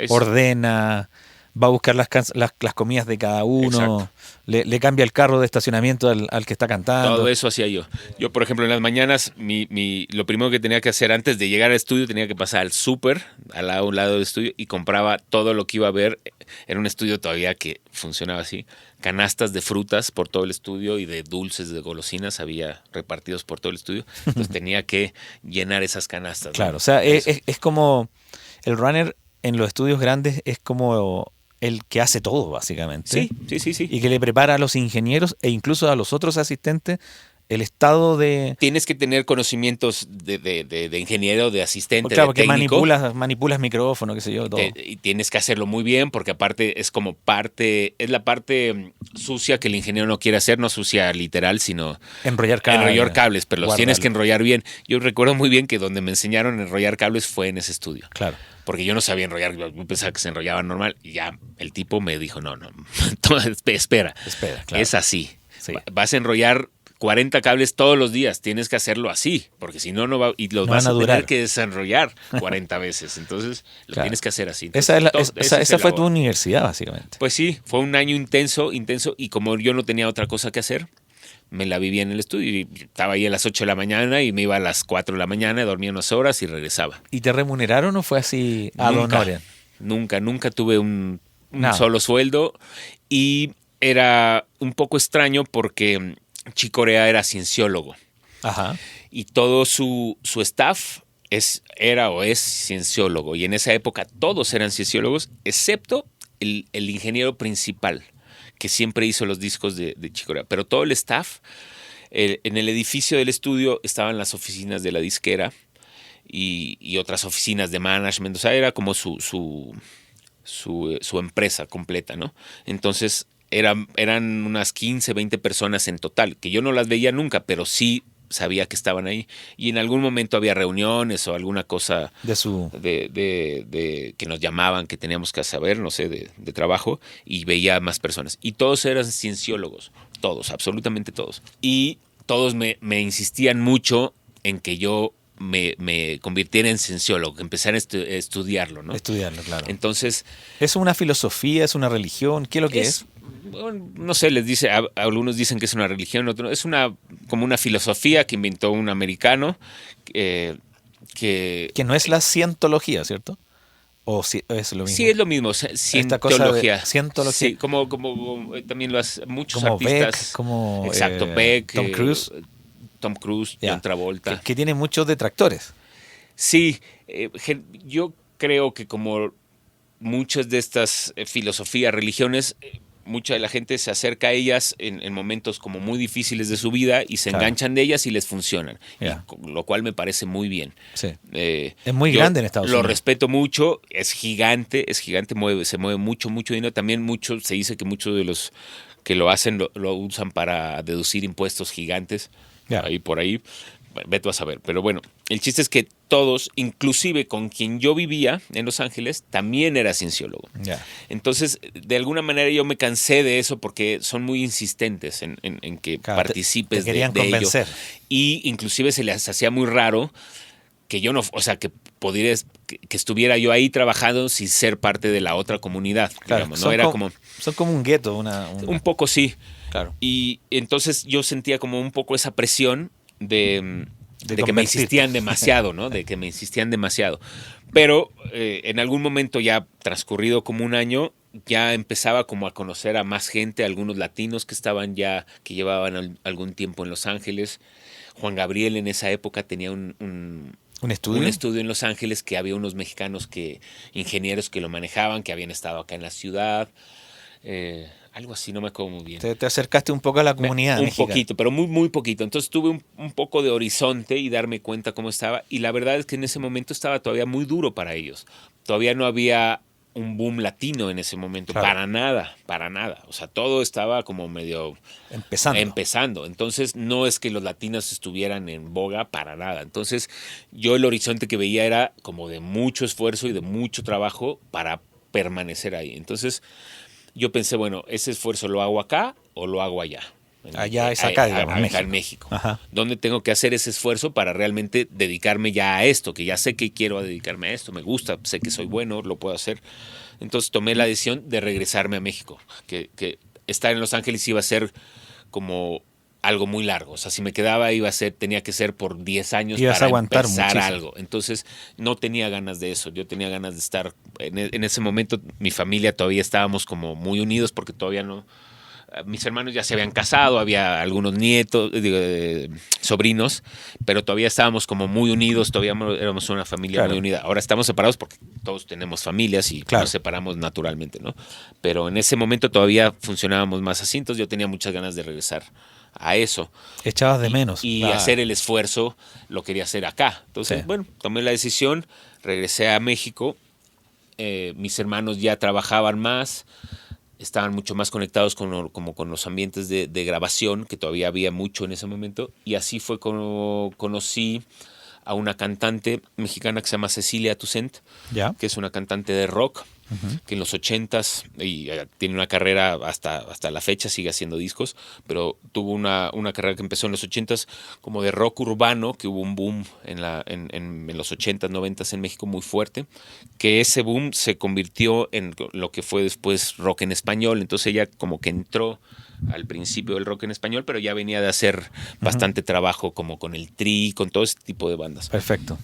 ordena, va a buscar las comidas de cada uno, le cambia el carro de estacionamiento al que está cantando. Todo eso hacía yo. Yo, por ejemplo, en las mañanas, lo primero que tenía que hacer antes de llegar al estudio, tenía que pasar al súper, a un lado del estudio, y compraba todo lo que iba a ver. Era un estudio todavía que funcionaba así. Canastas de frutas por todo el estudio y de dulces, de golosinas, había repartidos por todo el estudio. Entonces tenía que llenar esas canastas. Claro, ¿no? O sea, es como el runner en los estudios grandes es como el que hace todo, básicamente. Sí. Y que le prepara a los ingenieros e incluso a los otros asistentes el estado de... Tienes que tener conocimientos de ingeniero, de asistente, claro, de técnico. Porque manipulas micrófono, qué sé yo, todo. Y tienes que hacerlo muy bien porque aparte es la parte sucia que el ingeniero no quiere hacer, no sucia literal, sino enrollar cables, pero los tienes que enrollar bien. Yo recuerdo muy bien que donde me enseñaron a enrollar cables fue en ese estudio. Claro. Porque yo no sabía enrollar, yo pensaba que se enrollaba normal y ya el tipo me dijo, no, espera, claro. Es así. Sí. Vas a enrollar 40 cables todos los días, tienes que hacerlo así, porque si no, no va, y los vas a tener que desenrollar 40 veces, entonces lo tienes que hacer así. Entonces, esa fue tu universidad, básicamente. Pues sí, fue un año intenso, y como yo no tenía otra cosa que hacer, me la vivía en el estudio y estaba ahí a las 8 de la mañana y me iba a las 4 de la mañana, dormía unas horas y regresaba. ¿Y te remuneraron o fue así ad honorem? Nunca tuve un solo sueldo y era un poco extraño porque Chick Corea era cienciólogo. Ajá. Y todo su staff era o es cienciólogo y en esa época todos eran cienciólogos excepto el ingeniero principal, que siempre hizo los discos de Chick Corea. Pero todo el staff, en el edificio del estudio estaban las oficinas de la disquera y otras oficinas de management. O sea, era como su empresa completa, ¿no? Entonces eran unas 15, 20 personas en total, que yo no las veía nunca, pero sí sabía que estaban ahí. Y en algún momento había reuniones o alguna cosa que nos llamaban, que teníamos que saber, no sé, de trabajo, y veía más personas. Y todos eran cienciólogos, todos, absolutamente todos. Y todos me insistían mucho en que yo me convirtiera en cienciólogo, que empezara a estudiarlo, ¿no? Estudiarlo, claro. Entonces... ¿Es una filosofía, es una religión? ¿Qué es lo que es? No sé, algunos dicen que es una religión, otros es como una filosofía que inventó un americano que no es la cientología, ¿cierto? ¿O si es lo mismo? Sí, es lo mismo, Esta cosa cientología. de cientología. Sí, como también lo hacen muchos Como Beck, artistas. como Exacto, Beck, Tom Cruise, John Travolta. que tiene muchos detractores. Sí, yo creo que como muchas de estas filosofías, religiones, mucha de la gente se acerca a ellas en momentos como muy difíciles de su vida y se enganchan de ellas y les funcionan, lo cual me parece muy bien. Sí. Es muy grande en Estados Unidos. Lo respeto mucho, es gigante, se mueve mucho dinero. También se dice que muchos de los que lo hacen lo usan para deducir impuestos gigantes, ahí por ahí. Vete a saber. Pero bueno, el chiste es que todos, inclusive con quien yo vivía en Los Ángeles, también era cienciólogo. Entonces, de alguna manera yo me cansé de eso porque son muy insistentes en que participes te querían de convencer. ello. Y inclusive se les hacía muy raro que yo no, o sea, que estuviera yo ahí trabajando sin ser parte de la otra comunidad. Digamos, ¿no? Son como un gueto. Un poco sí. Claro. Y entonces yo sentía como un poco esa presión de que me insistían demasiado, ¿no? De que me insistían demasiado. Pero en algún momento ya transcurrido como un año, ya empezaba como a conocer a más gente, algunos latinos que llevaban algún tiempo en Los Ángeles. Juan Gabriel en esa época tenía un estudio en Los Ángeles, que había unos mexicanos ingenieros que lo manejaban, que habían estado acá en la ciudad. Algo así, no me acuerdo muy bien. Te acercaste un poco a la comunidad Un mexicana. poquito, pero muy, muy poquito. Entonces tuve un poco de horizonte y darme cuenta cómo estaba. Y la verdad es que en ese momento estaba todavía muy duro para ellos. Todavía no había un boom latino en ese momento. Claro. Para nada. O sea, todo estaba como medio empezando. Entonces no es que los latinos estuvieran en boga para nada. Entonces yo el horizonte que veía era como de mucho esfuerzo y de mucho trabajo para permanecer ahí. Entonces yo pensé, bueno, ese esfuerzo lo hago acá o lo hago allá. Allá es acá, digamos, acá en México. ¿Dónde tengo que hacer ese esfuerzo para realmente dedicarme ya a esto? Que ya sé que quiero dedicarme a esto, me gusta, sé que soy bueno, lo puedo hacer. Entonces tomé la decisión de regresarme a México. Que estar en Los Ángeles iba a ser como algo muy largo. O sea, si me quedaba tenía que ser por 10 años para empezar muchísimo. Algo. Entonces no tenía ganas de eso. Yo tenía ganas de estar, en ese momento mi familia todavía estábamos como muy unidos porque todavía no, mis hermanos ya se habían casado, había algunos nietos, sobrinos, pero todavía estábamos como muy unidos, todavía éramos una familia muy unida. Ahora estamos separados porque todos tenemos familias y nos separamos naturalmente, ¿no? Pero en ese momento todavía funcionábamos más así, entonces yo tenía muchas ganas de regresar a eso. Echabas de menos. Y hacer el esfuerzo lo quería hacer acá. Entonces, bueno, tomé la decisión, regresé a México, mis hermanos ya trabajaban más, estaban mucho más conectados con los ambientes de grabación, que todavía había mucho en ese momento, y así fue como conocí a una cantante mexicana que se llama Cecilia Toussaint, que es una cantante de rock, que en los 80s, y tiene una carrera hasta la fecha, sigue haciendo discos, pero tuvo una carrera que empezó en los 80s como de rock urbano, que hubo un boom en los 80s, 90s en México muy fuerte, que ese boom se convirtió en lo que fue después rock en español. Entonces ella como que entró al principio del rock en español, pero ya venía de hacer bastante trabajo como con el Tri, con todo ese tipo de bandas. Perfecto.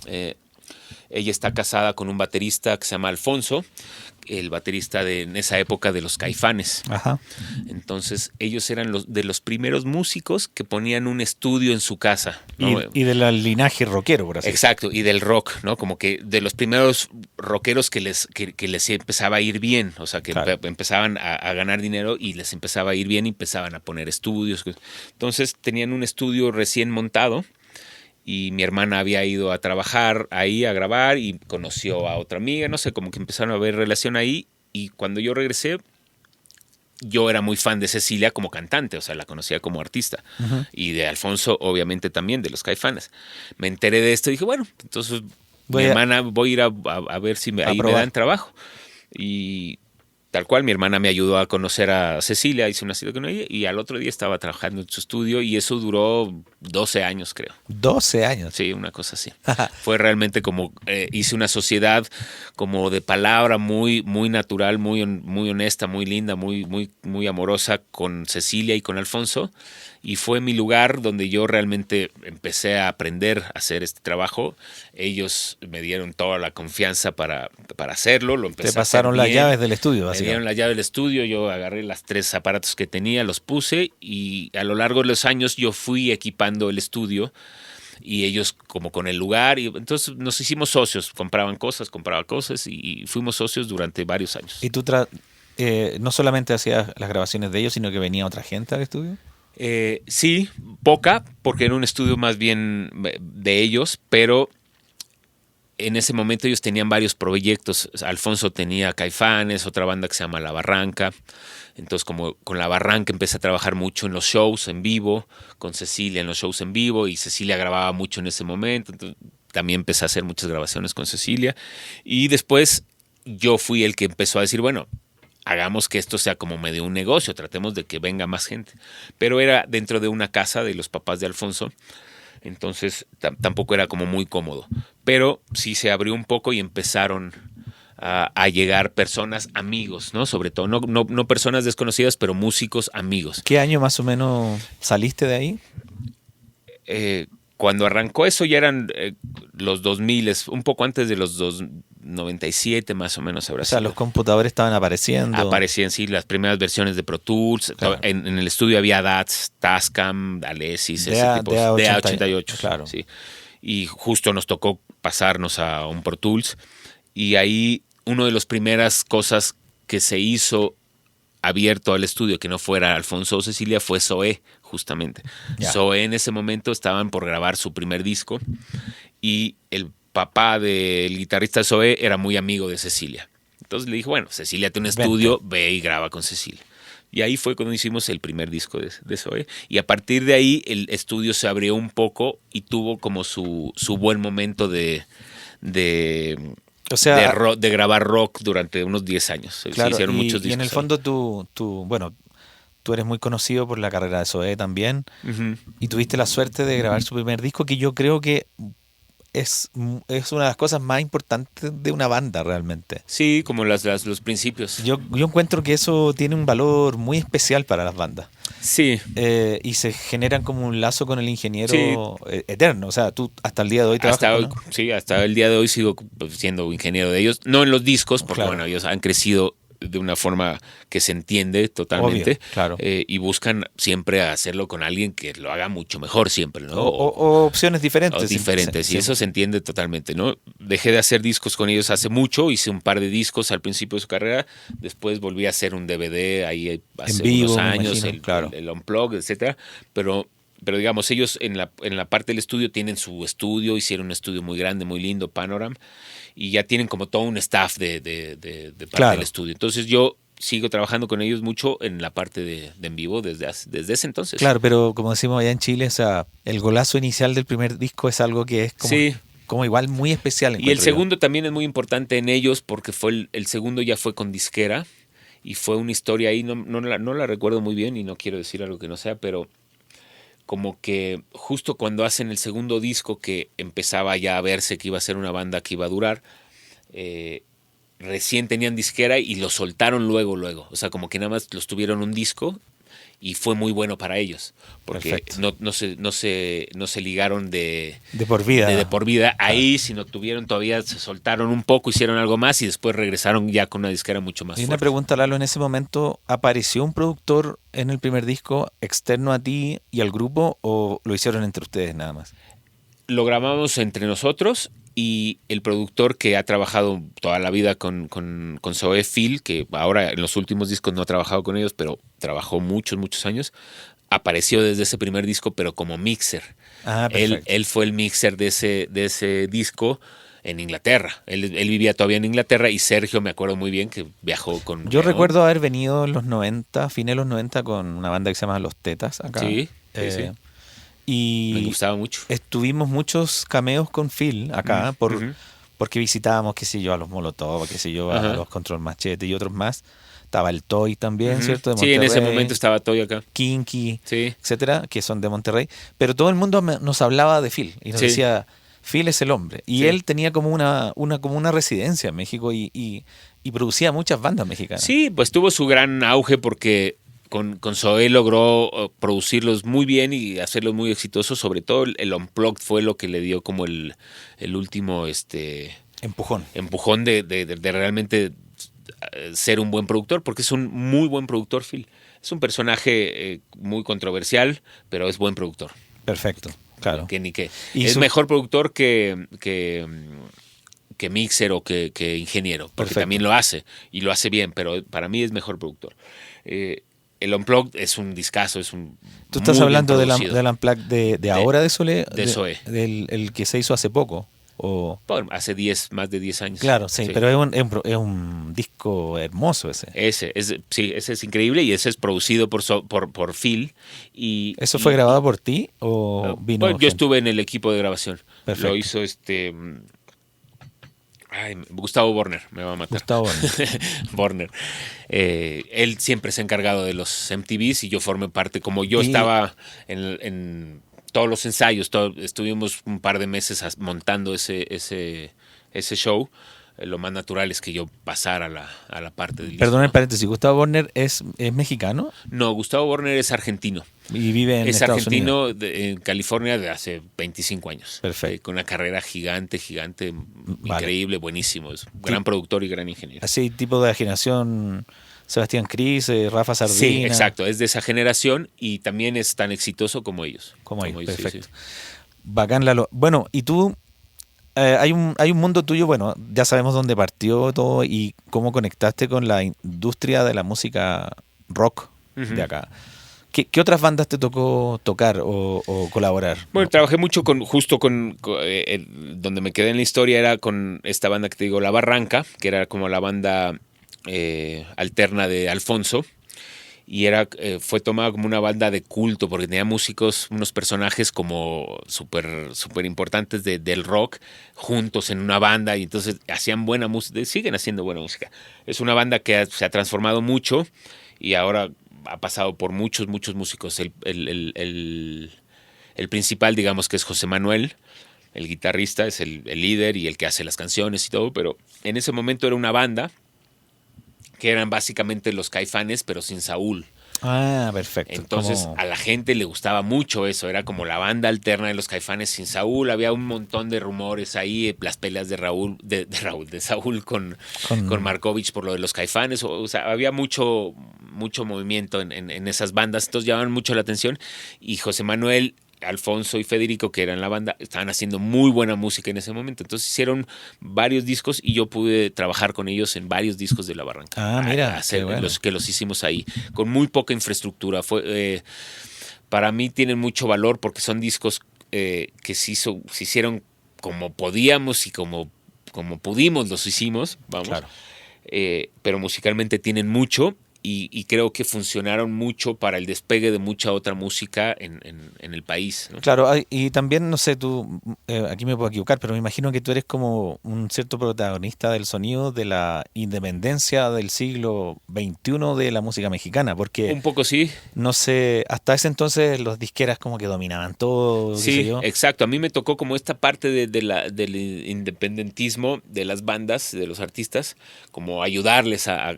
Ella está casada con un baterista que se llama Alfonso, el baterista en esa época de los Caifanes. Entonces ellos eran de los primeros músicos que ponían un estudio en su casa, ¿no? Y del linaje rockero, por así decirlo. Exacto, y del rock, ¿no? Como que de los primeros rockeros que les empezaba a ir bien, o sea, que empezaban a ganar dinero y les empezaba a ir bien y empezaban a poner estudios. Entonces tenían un estudio recién montado. Y mi hermana había ido a trabajar ahí, a grabar, y conoció a otra amiga, no sé, como que empezaron a ver relación ahí. Y cuando yo regresé, yo era muy fan de Cecilia como cantante, o sea, la conocía como artista. Y de Alfonso, obviamente, también, de los Caifanes. Me enteré de esto y dije, bueno, entonces mi hermana voy a ir a ver si ahí me dan trabajo. Y tal cual, mi hermana me ayudó a conocer a Cecilia, hice una cita con ella y al otro día estaba trabajando en su estudio y eso duró 12 años, creo. 12 años. Sí, una cosa así. Fue realmente como, hice una sociedad como de palabra muy, muy natural, muy honesta, muy linda, muy, muy, muy amorosa con Cecilia y con Alfonso. y fue mi lugar donde yo realmente empecé a aprender a hacer este trabajo. Ellos me dieron toda la confianza para hacerlo, lo empecé Te pasaron a hacer las bien. llaves del estudio, Me básicamente. dieron la llave del estudio, yo agarré las 3 aparatos que tenía, los puse y a lo largo de los años yo fui equipando el estudio y ellos como con el lugar, y entonces nos hicimos socios, compraba cosas y fuimos socios durante varios años. ¿Y tú no solamente hacías las grabaciones de ellos, sino que venía otra gente al estudio? Sí, poca, porque era un estudio más bien de ellos, pero en ese momento ellos tenían varios proyectos. Alfonso tenía Caifanes, otra banda que se llama La Barranca. Entonces, como con La Barranca empecé a trabajar mucho en los shows en vivo, con Cecilia en los shows en vivo, y Cecilia grababa mucho en ese momento. Entonces, también empecé a hacer muchas grabaciones con Cecilia. Y después yo fui el que empezó a decir, bueno, hagamos que esto sea como medio un negocio, tratemos de que venga más gente. Pero era dentro de una casa de los papás de Alfonso, entonces tampoco era como muy cómodo. Pero sí se abrió un poco y empezaron a llegar personas, amigos, ¿no? Sobre todo, no personas desconocidas, pero músicos amigos. ¿Qué año más o menos saliste de ahí? Cuando arrancó eso ya eran los 2000, un poco antes de los 97 más o menos habrá O sea, sido. los computadores estaban apareciendo. Aparecían, sí, las primeras versiones de Pro Tools. Claro. En el estudio había DATS, Tascam, Alesis, ese tipo. DA88. Claro. Sí. Y justo nos tocó pasarnos a un Pro Tools. Y ahí una de las primeras cosas que se hizo abierto al estudio, que no fuera Alfonso o Cecilia, fue Zoé, justamente. Yeah. Zoé en ese momento estaban por grabar su primer disco y el papá del guitarrista Zoé era muy amigo de Cecilia. Entonces le dijo, bueno, Cecilia tiene un estudio, ve y graba con Cecilia. Y ahí fue cuando hicimos el primer disco de Zoé. Y a partir de ahí el estudio se abrió un poco y tuvo como su buen momento de grabar rock durante unos 10 años. Claro, se hicieron muchos discos. Y en el fondo tú eres muy conocido por la carrera de Zoé también. Uh-huh. Y tuviste la suerte de grabar su primer disco, que yo creo que es una de las cosas más importantes de una banda realmente. Sí, como los principios. Yo encuentro que eso tiene un valor muy especial para las bandas. Sí. Y se generan como un lazo con el ingeniero eterno. O sea, tú hasta el día de hoy trabajas con... Sí, hasta el día de hoy sigo siendo ingeniero de ellos. No en los discos, porque bueno, ellos han crecido de una forma que se entiende totalmente. Obvio, claro. Y buscan siempre hacerlo con alguien que lo haga mucho mejor siempre, ¿no? O opciones diferentes. O diferentes, y eso se entiende totalmente, ¿no? Dejé de hacer discos con ellos hace mucho, hice un par de discos al principio de su carrera, después volví a hacer un DVD ahí hace unos años, el Unplugged, etcétera, pero digamos, ellos en la parte del estudio tienen su estudio, hicieron un estudio muy grande, muy lindo, Panorama, y ya tienen como todo un staff de parte del estudio. Entonces yo sigo trabajando con ellos mucho en la parte de en vivo desde ese entonces. Claro, pero como decimos allá en Chile, o sea, el golazo inicial del primer disco es algo que es como igual muy especial. Y el segundo también es muy importante en ellos porque fue el segundo ya fue con disquera y fue una historia ahí, no la recuerdo muy bien y no quiero decir algo que no sea, pero como que justo cuando hacen el segundo disco, que empezaba ya a verse que iba a ser una banda que iba a durar, recién tenían disquera y lo soltaron luego. O sea, como que nada más los tuvieron un disco y fue muy bueno para ellos. Porque no se ligaron de por vida. De por vida ahí, sino todavía se soltaron un poco, hicieron algo más y después regresaron ya con una disquera mucho más fuerte. Y una pregunta, Lalo, en ese momento, ¿apareció un productor en el primer disco externo a ti y al grupo o lo hicieron entre ustedes nada más? Lo grabamos entre nosotros y el productor que ha trabajado toda la vida con Zoé, Phil, que ahora en los últimos discos no ha trabajado con ellos, pero trabajó muchos años, apareció desde ese primer disco, pero como mixer. Él fue el mixer de ese disco en Inglaterra. Él vivía todavía en Inglaterra y Sergio, me acuerdo muy bien, que viajó con... Yo recuerdo haber venido en los 90, fines de los 90, con una banda que se llama Los Tetas acá. Sí. Y me gustaba mucho. Estuvimos muchos cameos con Phil acá porque visitábamos, qué sé yo, a los Molotov, qué sé yo, a los Control Machete y otros más. Estaba el Toy también, ¿cierto? De Monterrey. Sí, en ese momento estaba Toy acá. Kinky, etcétera, que son de Monterrey. Pero todo el mundo nos hablaba de Phil y nos decía, Phil es el hombre. Y él tenía como una residencia en México y producía muchas bandas mexicanas. Sí, pues tuvo su gran auge porque con Zoé logró producirlos muy bien y hacerlos muy exitosos. Sobre todo el Unplugged fue lo que le dio como el último empujón de realmente ser un buen productor, porque es un muy buen productor, Phil. Es un personaje muy controversial, pero es buen productor. Perfecto, claro. Que ni qué. Es mejor productor que mixer o que ingeniero, porque Perfecto. también lo hace, y lo hace bien, pero para mí es mejor productor. El Unplugged es un discazo, es un... ¿Tú estás hablando del Unplugged de ahora de Zoé? De Zoé. El que se hizo hace poco. Bueno, hace más de 10 años. Claro, sí. Pero es un disco hermoso ese. Ese es increíble, y ese es producido por Phil. ¿Eso fue grabado por ti o vino Bueno, yo estuve en el equipo de grabación. Perfecto. Lo hizo Gustavo Borner, me va a matar. Gustavo Borner. Borner. Él siempre se ha encargado de los MTVs y yo formé parte, como yo estaba en todos los ensayos, estuvimos un par de meses montando ese show. Lo más natural es que yo pasara a la parte del... Perdón el paréntesis, ¿Gustavo Borner es mexicano? No, Gustavo Borner es argentino. Y vive en Estados Unidos. Es argentino, en California, de hace 25 años. Perfecto. Con una carrera gigante, increíble, buenísimo. Es un gran productor y gran ingeniero. Así, tipo de la generación Sebastián Cris, Rafa Sardina. Sí, exacto. Es de esa generación y también es tan exitoso como ellos. Como ellos, perfecto. Sí. Bacán, Lalo. Bueno, y tú... hay un mundo tuyo, bueno, ya sabemos dónde partió todo y cómo conectaste con la industria de la música rock de acá. ¿Qué otras bandas te tocó tocar o colaborar? Bueno, trabajé mucho donde me quedé en la historia era con esta banda que te digo, La Barranca, que era como la banda alterna de Alfonso. Y fue tomada como una banda de culto porque tenía músicos, unos personajes como súper importantes del rock juntos en una banda, y entonces hacían buena música, siguen haciendo buena música. Es una banda que se ha transformado mucho y ahora ha pasado por muchos músicos. El principal, digamos, que es José Manuel, el guitarrista, es el líder y el que hace las canciones y todo, pero en ese momento era una banda que eran básicamente los Caifanes, pero sin Saúl. Ah, perfecto. Entonces a la gente le gustaba mucho eso, era como la banda alterna de los Caifanes sin Saúl. Había un montón de rumores ahí, las peleas de Saúl con Markovich por lo de los Caifanes. O sea, había mucho movimiento en esas bandas, entonces llamaban mucho la atención. Y José Manuel, Alfonso y Federico, que eran la banda, estaban haciendo muy buena música en ese momento. Entonces hicieron varios discos y yo pude trabajar con ellos en varios discos de La Barranca. Ah, mira, bueno. Los hicimos ahí, con muy poca infraestructura. Para mí tienen mucho valor porque son discos que se hicieron como podíamos y como pudimos, los hicimos, vamos. Claro. Pero musicalmente tienen mucho. Y creo que funcionaron mucho para el despegue de mucha otra música en el país, ¿no? Claro, y también, no sé, tú, aquí me puedo equivocar, pero me imagino que tú eres como un cierto protagonista del sonido de la independencia del siglo XXI de la música mexicana, porque... Un poco sí. No sé, hasta ese entonces los disqueras como que dominaban todo, sí, qué sé yo. Exacto. A mí me tocó como esta parte del independentismo de las bandas, de los artistas, como ayudarles a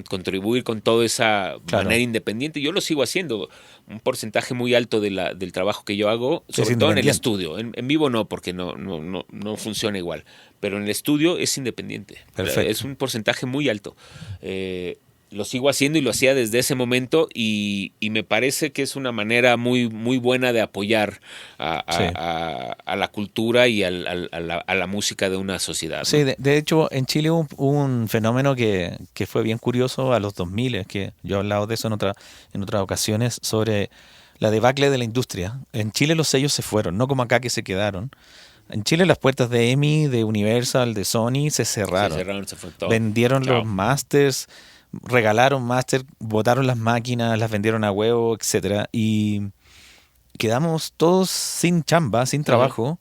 contribuir con toda esa manera independiente. Yo lo sigo haciendo. Un porcentaje muy alto del trabajo que yo hago, sobre todo en el estudio. En vivo no, porque no funciona igual. Pero en el estudio es independiente. Perfecto. Es un porcentaje muy alto. Lo sigo haciendo y lo hacía desde ese momento y me parece que es una manera muy, muy buena de apoyar a la cultura y a la música de una sociedad, ¿no? Sí, de hecho en Chile hubo un fenómeno que fue bien curioso a los 2000, que yo he hablado de eso en otras ocasiones, sobre la debacle de la industria. En Chile los sellos se fueron, no como acá que se quedaron. En Chile las puertas de EMI, de Universal, de Sony se cerraron. Se fue todo. Vendieron los masters, regalaron máster, botaron las máquinas, las vendieron a huevo, etcétera, y quedamos todos sin chamba, sin trabajo.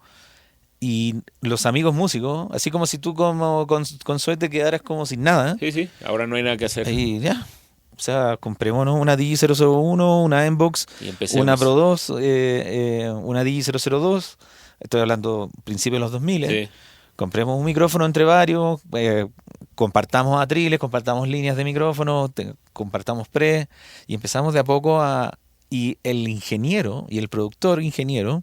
Y los amigos músicos, así como si tú como con suerte quedaras como sin nada. Sí, ahora no hay nada que hacer. Y ya, o sea, comprémonos una Digi-001, una Mbox, una Pro 2, una Digi-002, estoy hablando principios de los 2000, Sí. Compremos un micrófono entre varios, compartamos atriles, compartamos líneas de micrófono, compartamos pre, y empezamos de a poco y el ingeniero y el productor ingeniero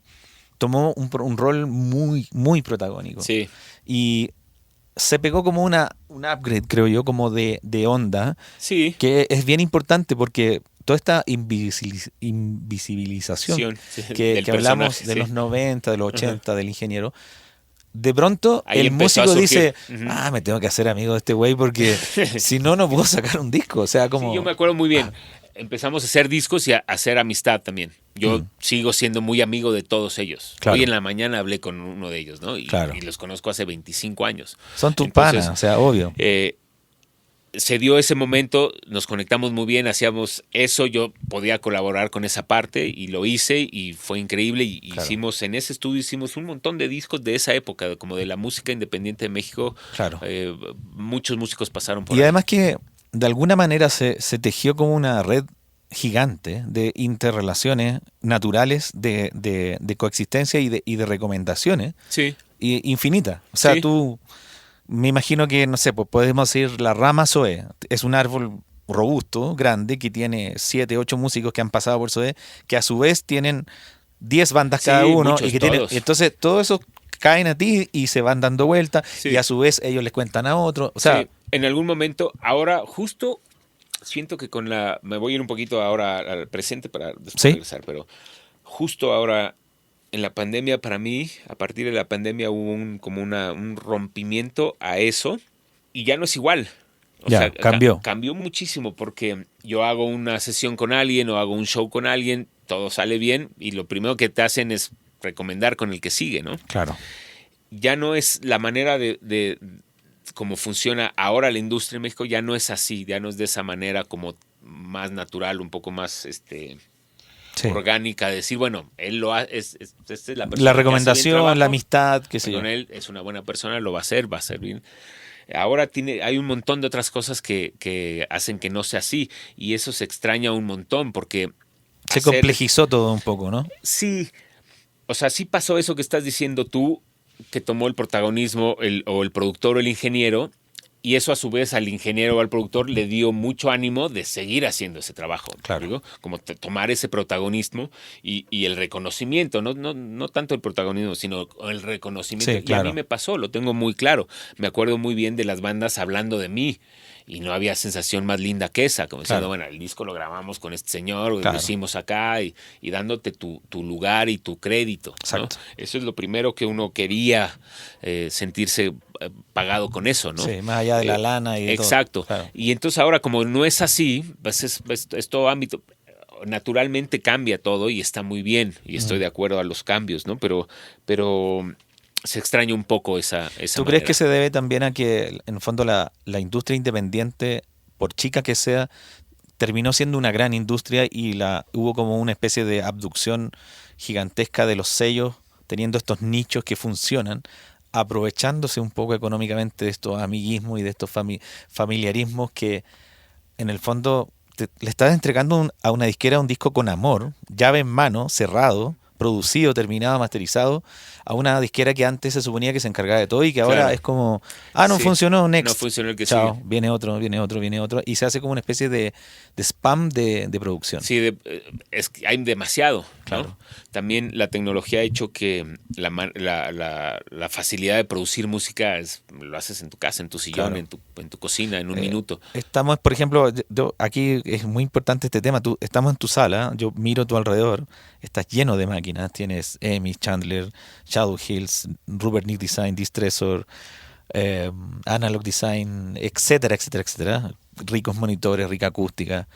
tomó un rol muy, muy protagónico. Sí. Y se pegó como un upgrade, creo yo, como de onda, Sí. que es bien importante porque toda esta invisibilización Sí, que hablamos personaje, de sí. los 90, de los 80, del ingeniero, de pronto Ahí el empezó a músico surgir. dice, me tengo que hacer amigo de este güey porque si no, no puedo sacar un disco. O sea, como... Sí, yo me acuerdo muy bien. Empezamos a hacer discos y a hacer amistad también. Yo sigo siendo muy amigo de todos ellos. Claro. Hoy en la mañana hablé con uno de ellos, ¿no? Claro. Y los conozco hace 25 años. Son tus Entonces, panas, o sea, obvio. Se dio ese momento, nos conectamos muy bien, hacíamos eso, yo podía colaborar con esa parte y lo hice y fue increíble. Y Claro. hicimos, en ese estudio hicimos un montón de discos de esa época, como de la música independiente de México. Claro. Muchos músicos pasaron por Y ahí. además que de alguna manera se tejió como una red gigante de interrelaciones naturales, de coexistencia y de recomendaciones Sí, infinitas. O sea, Sí. tú, me imagino que, no sé, pues podemos decir la rama Zoé. Es un árbol robusto, grande, que tiene 7, 8 músicos que han pasado por Zoé, que a su vez tienen 10 bandas Sí, cada uno. muchos, Y que tienen, todos. entonces, todo eso caen a ti y se van dando vueltas. Sí. Y a su vez ellos les cuentan a otros. O sea, sí, en algún momento, ahora justo siento que me voy a ir un poquito ahora al presente para después Sí. regresar, pero justo ahora en la pandemia, para mí, a partir de la pandemia hubo un rompimiento a eso y ya no es igual. Ya, cambió. Cambió muchísimo porque yo hago una sesión con alguien o hago un show con alguien, todo sale bien y lo primero que te hacen es recomendar con el que sigue, ¿no? claro. Ya no es la manera de cómo funciona ahora la industria en México, ya no es así, ya no es de esa manera como más natural, un poco más Sí. orgánica, de decir, bueno, él lo hace, esta es la persona La que hace bien recomendación, trabajo, la amistad, qué sé yo. con él es una buena persona, lo va a hacer bien. Ahora hay un montón de otras cosas que hacen que no sea así y eso se extraña un montón porque Se complejizó todo un poco, ¿no? sí, o sea, sí pasó eso que estás diciendo tú, que tomó el protagonismo o el productor o el ingeniero, y eso a su vez al ingeniero o al productor le dio mucho ánimo de seguir haciendo ese trabajo. Claro. ¿Digo? Como tomar ese protagonismo y el reconocimiento, no tanto el protagonismo, sino el reconocimiento. Sí, claro. Y a mí me pasó, lo tengo muy claro. Me acuerdo muy bien de las bandas hablando de mí. Y no había sensación más linda que esa, como diciendo, Claro. bueno, el disco lo grabamos con este señor, Claro. lo hicimos acá y dándote tu lugar y tu crédito. ¿no? Exacto. Eso es lo primero que uno quería, sentirse pagado con eso, ¿no? Sí, más allá de la lana y de Exacto. todo. Claro. Y entonces ahora como no es así, pues es todo ámbito, naturalmente cambia todo y está muy bien y estoy de acuerdo a los cambios, ¿no? Pero se extraña un poco esa ¿Tú crees que se debe también a que, en el fondo, la industria independiente, por chica que sea, terminó siendo una gran industria y hubo como una especie de abducción gigantesca de los sellos, teniendo estos nichos que funcionan, aprovechándose un poco económicamente de estos amiguismos y de estos familiarismos que, en el fondo, le estás entregando a una disquera un disco con amor, llave en mano, cerrado, producido, terminado, masterizado, a una disquera que antes se suponía que se encargaba de todo y que ahora Claro. es como, no Sí, funcionó, next. no funcionó el que Chao, sigue. viene otro, y se hace como una especie de spam de producción. Sí, es que hay demasiado, ¿no? Claro. También la tecnología ha hecho que la facilidad de producir música lo haces en tu casa, en tu sillón, Claro. en tu cocina, en un minuto. Estamos, por ejemplo, aquí es muy importante este tema, estamos en tu sala, yo miro a tu alrededor, estás lleno de máquinas, tienes EMI, Chandler, Shadow Hills, Rubber Nick Design, Distressor, Analog Design, etcétera, etcétera, etcétera, ricos monitores, rica acústica,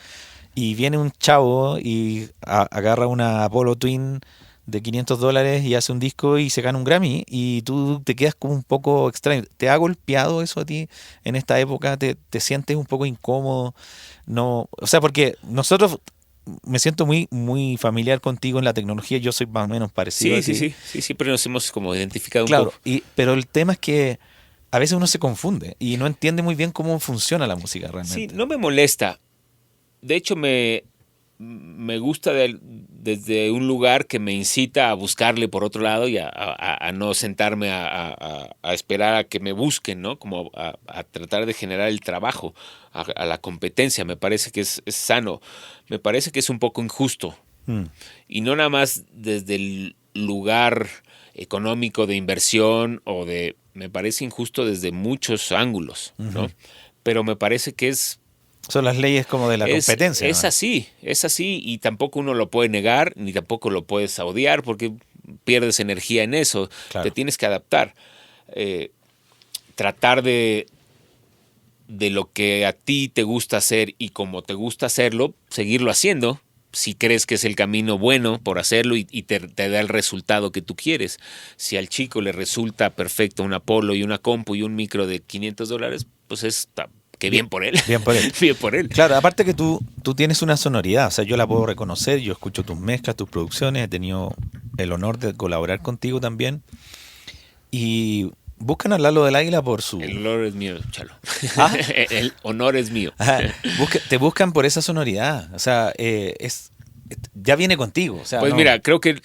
y viene un chavo y agarra una Apollo Twin de $500 y hace un disco y se gana un Grammy y tú te quedas como un poco extraño. ¿Te ha golpeado eso a ti en esta época? ¿Te sientes un poco incómodo? No, o sea, porque nosotros, me siento muy, muy familiar contigo en la tecnología, yo soy más o menos parecido a ti. Sí, siempre nos hemos como identificado Claro, un poco. pero el tema es que a veces uno se confunde y no entiende muy bien cómo funciona la música Sí, realmente. no me molesta. De hecho, me me gusta desde un lugar que me incita a buscarle por otro lado y a no sentarme a esperar a que me busquen, ¿no? Como a tratar de generar el trabajo, a la competencia. Me parece que es sano. Me parece que es un poco injusto. Y no nada más desde el lugar económico de inversión me parece injusto desde muchos ángulos, ¿no? Pero me parece que son las leyes como de la competencia. Es así, y tampoco uno lo puede negar, ni tampoco lo puedes odiar porque pierdes energía en eso. Claro. Te tienes que adaptar. Tratar de lo que a ti te gusta hacer y como te gusta hacerlo, seguirlo haciendo, si crees que es el camino bueno por hacerlo y te da el resultado que tú quieres. Si al chico le resulta perfecto un Apollo y una compu y un micro de $500, pues que bien por él. Bien por él. Bien por él. Claro, aparte que tú tienes una sonoridad, o sea, yo la puedo reconocer, yo escucho tus mezclas, tus producciones, he tenido el honor de colaborar contigo también. Y buscan a Lalo del Águila por su... El honor es mío, Chalo. ¿Ah? El honor es mío. Te buscan por esa sonoridad, o sea, ya viene contigo. O sea, pues mira, creo que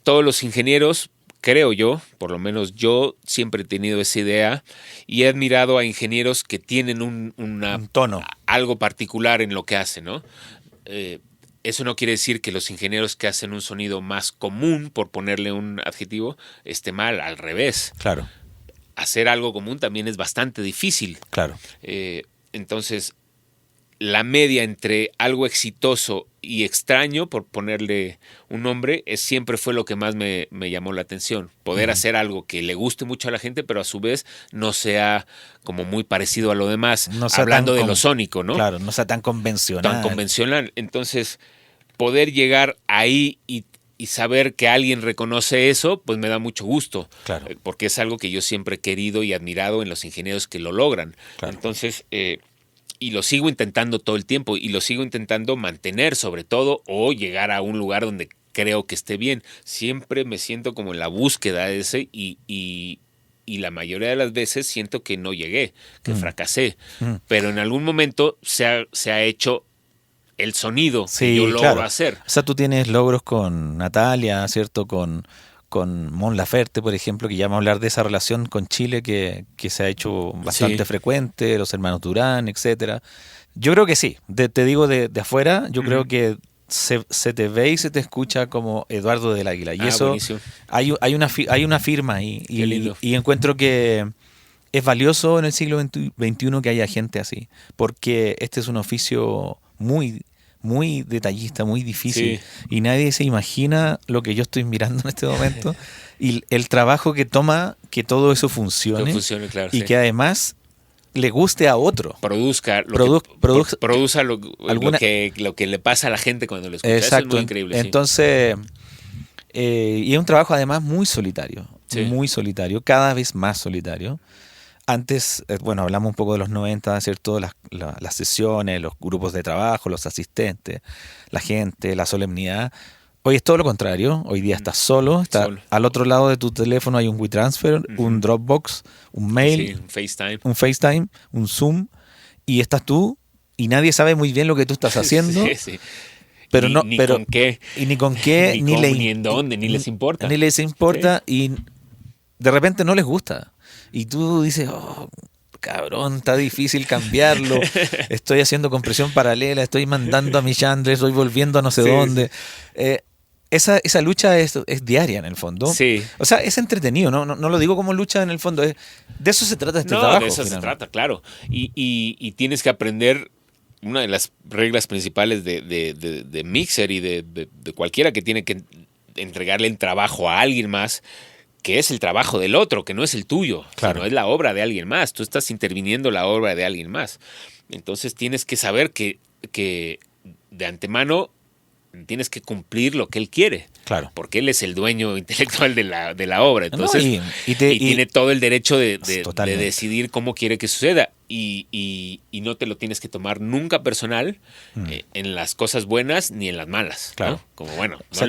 todos los ingenieros... Creo yo, por lo menos yo siempre he tenido esa idea y he admirado a ingenieros que tienen un tono, algo particular en lo que hacen, ¿no? Eso no quiere decir que los ingenieros que hacen un sonido más común, por ponerle un adjetivo, esté mal, al revés. Claro. Hacer algo común también es bastante difícil. Claro. Entonces, la media entre algo exitoso y extraño, por ponerle un nombre, siempre fue lo que más me llamó la atención. Poder hacer algo que le guste mucho a la gente, pero a su vez no sea como muy parecido a lo demás, no hablando de lo sónico, ¿no? Claro, no sea tan convencional. Tan convencional. Entonces, poder llegar ahí y saber que alguien reconoce eso, pues me da mucho gusto. Claro. Porque es algo que yo siempre he querido y admirado en los ingenieros que lo logran. Claro. Entonces... y lo sigo intentando todo el tiempo y lo sigo intentando mantener sobre todo o llegar a un lugar donde creo que esté bien. Siempre me siento como en la búsqueda de ese y la mayoría de las veces siento que no llegué, que fracasé. Pero en algún momento se ha hecho el sonido que yo logro hacer. O sea, tú tienes logros con Natalia, ¿cierto? Con Mon Laferte, por ejemplo, que ya vamos a hablar de esa relación con Chile que se ha hecho bastante frecuente, los hermanos Durán, etcétera. Yo creo que sí, te digo de afuera, yo creo que se te ve y se te escucha como Eduardo del Águila. Y eso, hay una firma ahí. Y encuentro que es valioso en el siglo XXI que haya gente así, porque este es un oficio muy detallista, muy difícil, y nadie se imagina lo que yo estoy mirando en este momento y el trabajo que toma que todo eso funcione, claro, y que además le guste a otro. Produzca lo que le pasa a la gente cuando lo escucha. Exacto. Eso es muy increíble. Entonces, y es un trabajo además muy solitario, muy solitario, cada vez más solitario. Antes, bueno, hablamos un poco de los 90, ¿cierto? Las sesiones, los grupos de trabajo, los asistentes, la gente, la solemnidad. Hoy es todo lo contrario. Hoy día estás solo. Al otro lado de tu teléfono hay un WeTransfer, un Dropbox, un mail, un FaceTime, un Zoom. Y estás tú y nadie sabe muy bien lo que tú estás haciendo. Pero ni con qué. Y ni con qué, ni en dónde, ni les importa. Ni les importa y de repente no les gusta. Y tú dices, cabrón, está difícil cambiarlo. Estoy haciendo compresión paralela, estoy mandando a mi Chandler, estoy volviendo a no sé dónde. Esa lucha es diaria en el fondo. Sí. O sea, es entretenido, no lo digo como lucha en el fondo. De eso se trata este trabajo. De eso se trata, claro. Y tienes que aprender. Una de las reglas principales de Mixer y de cualquiera que tiene que entregarle el trabajo a alguien más, que es el trabajo del otro, que no es el tuyo, sino es la obra de alguien más. Tú estás interviniendo la obra de alguien más. Entonces tienes que saber que de antemano tienes que cumplir lo que él quiere. Claro. Porque él es el dueño intelectual de la obra. Entonces, y tiene todo el derecho de decidir cómo quiere que suceda. Y no te lo tienes que tomar nunca personal en las cosas buenas ni en las malas. Claro. ¿no? Como bueno, no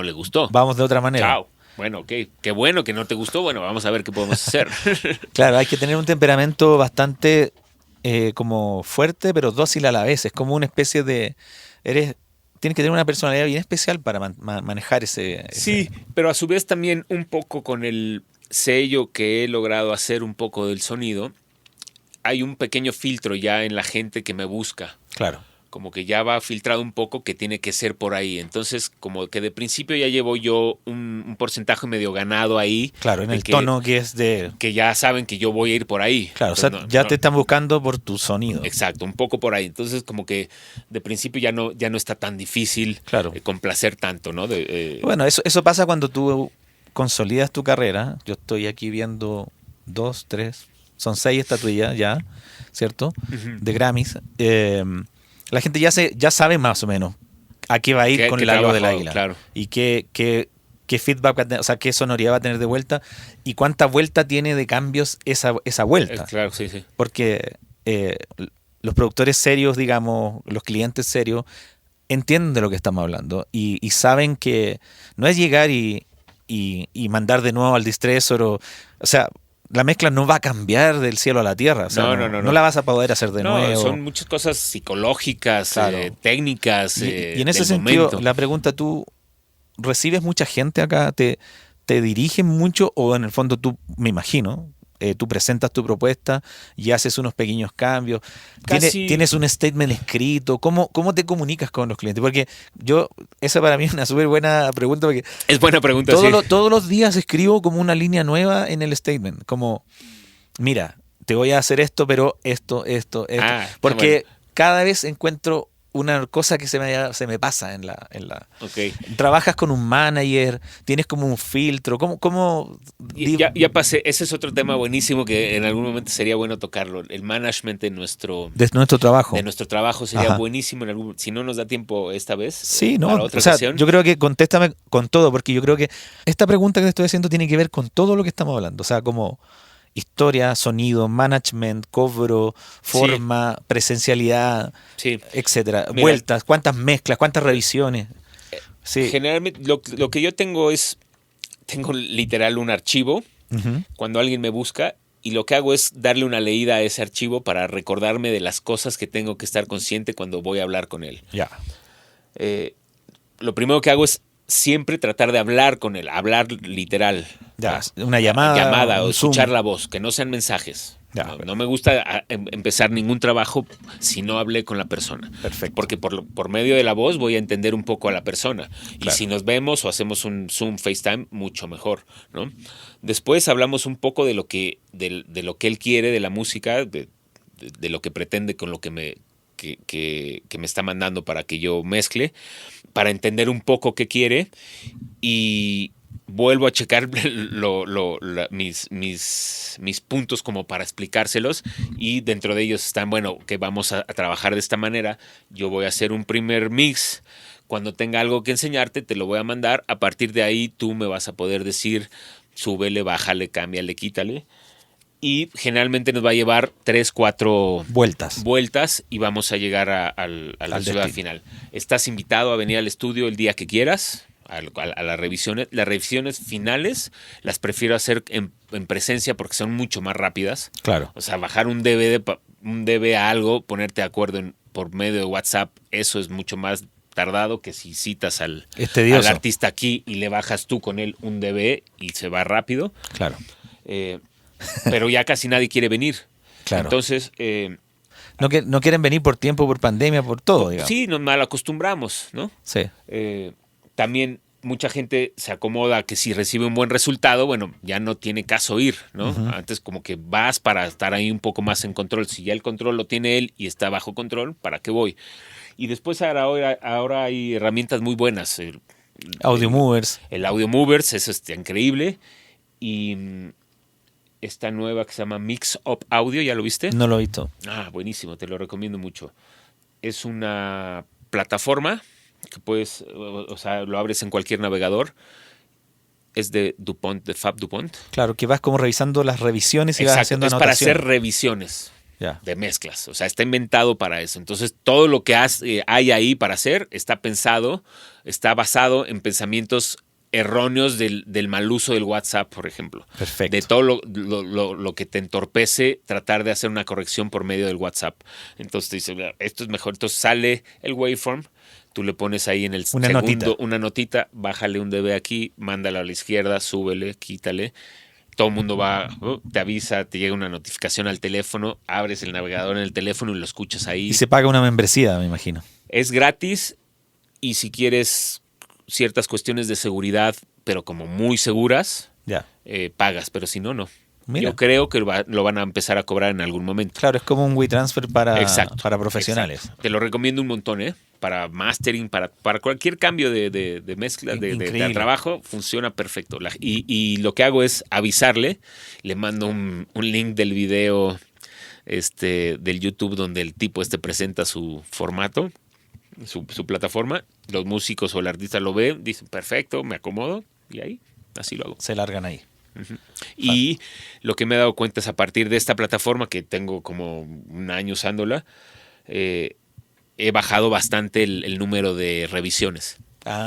le gustó. Vamos de otra manera. Chao. Bueno, ok, qué bueno que no te gustó. Bueno, vamos a ver qué podemos hacer. Claro, hay que tener un temperamento bastante como fuerte, pero dócil a la vez. Es como una especie de tienes que tener una personalidad bien especial para manejar ese... Sí, pero a su vez también un poco con el sello que he logrado hacer un poco del sonido, hay un pequeño filtro ya en la gente que me busca. Claro. Como que ya va filtrado un poco que tiene que ser por ahí. Entonces, como que de principio ya llevo yo un porcentaje medio ganado ahí. Claro, en el tono que es de... Que ya saben que yo voy a ir por ahí. Claro, entonces, o sea, ya te están buscando por tu sonido. Exacto, un poco por ahí. Entonces, como que de principio ya no está tan difícil complacer tanto, ¿no? Bueno, eso pasa cuando tú consolidas tu carrera. Yo estoy aquí viendo 2, 3, son 6 estatuillas ya, ¿cierto? Uh-huh. De Grammys. La gente ya sabe más o menos a qué va a ir con el halo del águila. Claro. Y qué feedback va a tener, o sea, qué sonoridad va a tener de vuelta y cuánta vuelta tiene de cambios esa vuelta. Claro, sí. Porque los productores serios, digamos, los clientes serios, entienden de lo que estamos hablando y saben que no es llegar y mandar de nuevo al distressor o sea, la mezcla no va a cambiar del cielo a la tierra. O sea, no la vas a poder hacer de nuevo. Son muchas cosas psicológicas, técnicas. Y en ese sentido, la pregunta, ¿tú recibes mucha gente acá? ¿Te dirigen mucho? O en el fondo tú, me imagino, tú presentas tu propuesta y haces unos pequeños cambios. ¿Tienes un statement escrito? ¿Cómo te comunicas con los clientes? Porque esa para mí es una súper buena pregunta. Porque es buena pregunta, todos los días escribo como una línea nueva en el statement. Como, mira, te voy a hacer esto, pero esto. Porque cada vez encuentro una cosa que se me pasa en la Okay. Trabajas con un manager, tienes como un filtro, ¿cómo? Ya pasé, ese es otro tema buenísimo que en algún momento sería bueno tocarlo, el management de nuestro trabajo. De nuestro trabajo sería buenísimo, si no nos da tiempo esta vez. Sí, no, o sea, yo creo que contéstame con todo, porque yo creo que esta pregunta que te estoy haciendo tiene que ver con todo lo que estamos hablando, o sea, como historia, sonido, management, cobro, forma, presencialidad, etcétera. Mira, vueltas, cuántas mezclas, cuántas revisiones. Sí. Generalmente lo que yo tengo literal un archivo cuando alguien me busca y lo que hago es darle una leída a ese archivo para recordarme de las cosas que tengo que estar consciente cuando voy a hablar con él. Ya. Lo primero que hago es siempre tratar de hablar con él, hablar literal. Ya, una llamada o escuchar la voz, que no sean mensajes. Ya, no me gusta empezar ningún trabajo si no hablé con la persona. Perfecto. Porque por medio de la voz voy a entender un poco a la persona. Claro. Y si nos vemos o hacemos un Zoom, FaceTime, mucho mejor, ¿no? Después hablamos un poco de lo que él quiere, de la música, de lo que pretende con lo que me está mandando para que yo mezcle, para entender un poco qué quiere y vuelvo a checar mis puntos como para explicárselos y dentro de ellos están, bueno, que vamos a trabajar de esta manera, yo voy a hacer un primer mix, cuando tenga algo que enseñarte te lo voy a mandar, a partir de ahí tú me vas a poder decir, súbele, bájale, cámbiale, quítale. Y generalmente nos va a llevar 3, 4 vueltas y vamos a llegar a la ciudad final. Estás invitado a venir al estudio el día que quieras, a las revisiones. Las revisiones finales las prefiero hacer en presencia porque son mucho más rápidas. Claro. O sea, bajar un DV a algo, ponerte de acuerdo por medio de WhatsApp, eso es mucho más tardado que si citas al artista aquí y le bajas tú con él un DV y se va rápido. Claro. Pero ya casi nadie quiere venir. Claro. Entonces... no quieren venir por tiempo, por pandemia, por todo, digamos. Sí, nos mal acostumbramos, ¿no? Sí. También mucha gente se acomoda que si recibe un buen resultado, bueno, ya no tiene caso ir, ¿no? Uh-huh. Antes como que vas para estar ahí un poco más en control. Si ya el control lo tiene él y está bajo control, ¿para qué voy? Y después ahora hay herramientas muy buenas. Audio Movers. El Audio Movers, eso está increíble. Y... esta nueva que se llama Mix Up Audio, ¿ya lo viste? No lo he visto. Buenísimo, te lo recomiendo mucho. Es una plataforma que puedes, o sea, lo abres en cualquier navegador. Es de DuPont, de Fab DuPont. Claro, que vas como revisando las revisiones y vas haciendo anotaciones. Es para hacer revisiones de mezclas. O sea, está inventado para eso. Entonces, todo lo que hay ahí para hacer está pensado, está basado en pensamientos erróneos del mal uso del WhatsApp, por ejemplo. Perfecto. De todo lo que te entorpece tratar de hacer una corrección por medio del WhatsApp. Entonces te dice, esto es mejor. Entonces sale el waveform, tú le pones ahí en el una notita, bájale un dB aquí, mándala a la izquierda, súbele, quítale. Todo el mundo va, te avisa, te llega una notificación al teléfono, abres el navegador en el teléfono y lo escuchas ahí. Y se paga una membresía, me imagino. Es gratis y si quieres ciertas cuestiones de seguridad, pero como muy seguras, pagas, pero si no, no. Mira. Yo creo que lo van a empezar a cobrar en algún momento. Claro, es como un WeTransfer para profesionales. Exacto. Te lo recomiendo un montón, para mastering, para cualquier cambio de mezcla, de trabajo, funciona perfecto. Y lo que hago es avisarle, le mando un link del video del YouTube donde el tipo presenta su formato, su plataforma. Los músicos o el artista lo ven, dicen, perfecto, me acomodo, y ahí, así lo hago. Se largan ahí. Uh-huh. Y lo que me he dado cuenta es a partir de esta plataforma, que tengo como un año usándola, he bajado bastante el número de revisiones.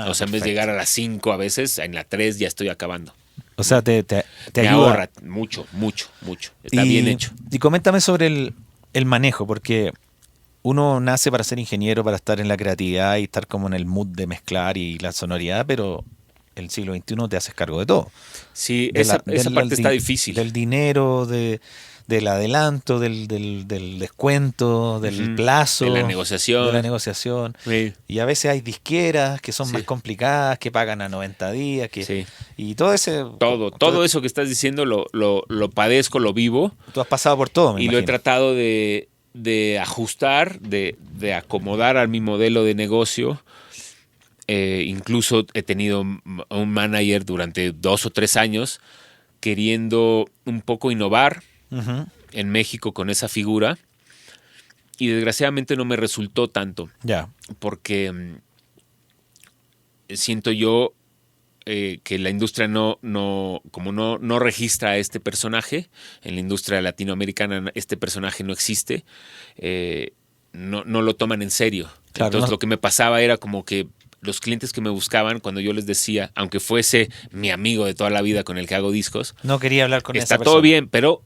O sea, en vez de llegar a las 5 a veces, en la 3 ya estoy acabando. O sea, te ayuda. Ahorra mucho. Está bien hecho. Y coméntame sobre el manejo, porque uno nace para ser ingeniero, para estar en la creatividad y estar como en el mood de mezclar y la sonoridad, pero el siglo XXI te haces cargo de todo. Sí, esa parte está difícil. Del dinero, del adelanto, del descuento, del plazo. De la negociación. Sí. Y a veces hay disqueras que son más complicadas, que pagan a 90 días. Y todo ese... Todo eso que estás diciendo lo padezco, lo vivo. Tú has pasado por todo, me imagino. Lo he tratado de ajustar, de acomodar a mi modelo de negocio. Incluso he tenido un manager durante 2 o 3 años queriendo un poco innovar en México con esa figura, y desgraciadamente no me resultó tanto. Porque siento yo que la industria no registra a este personaje. En la industria latinoamericana este personaje no existe. No lo toman en serio. Claro, entonces lo que me pasaba era como que los clientes que me buscaban, cuando yo les decía, aunque fuese mi amigo de toda la vida con el que hago discos, no quería hablar con esa persona. Está todo bien, pero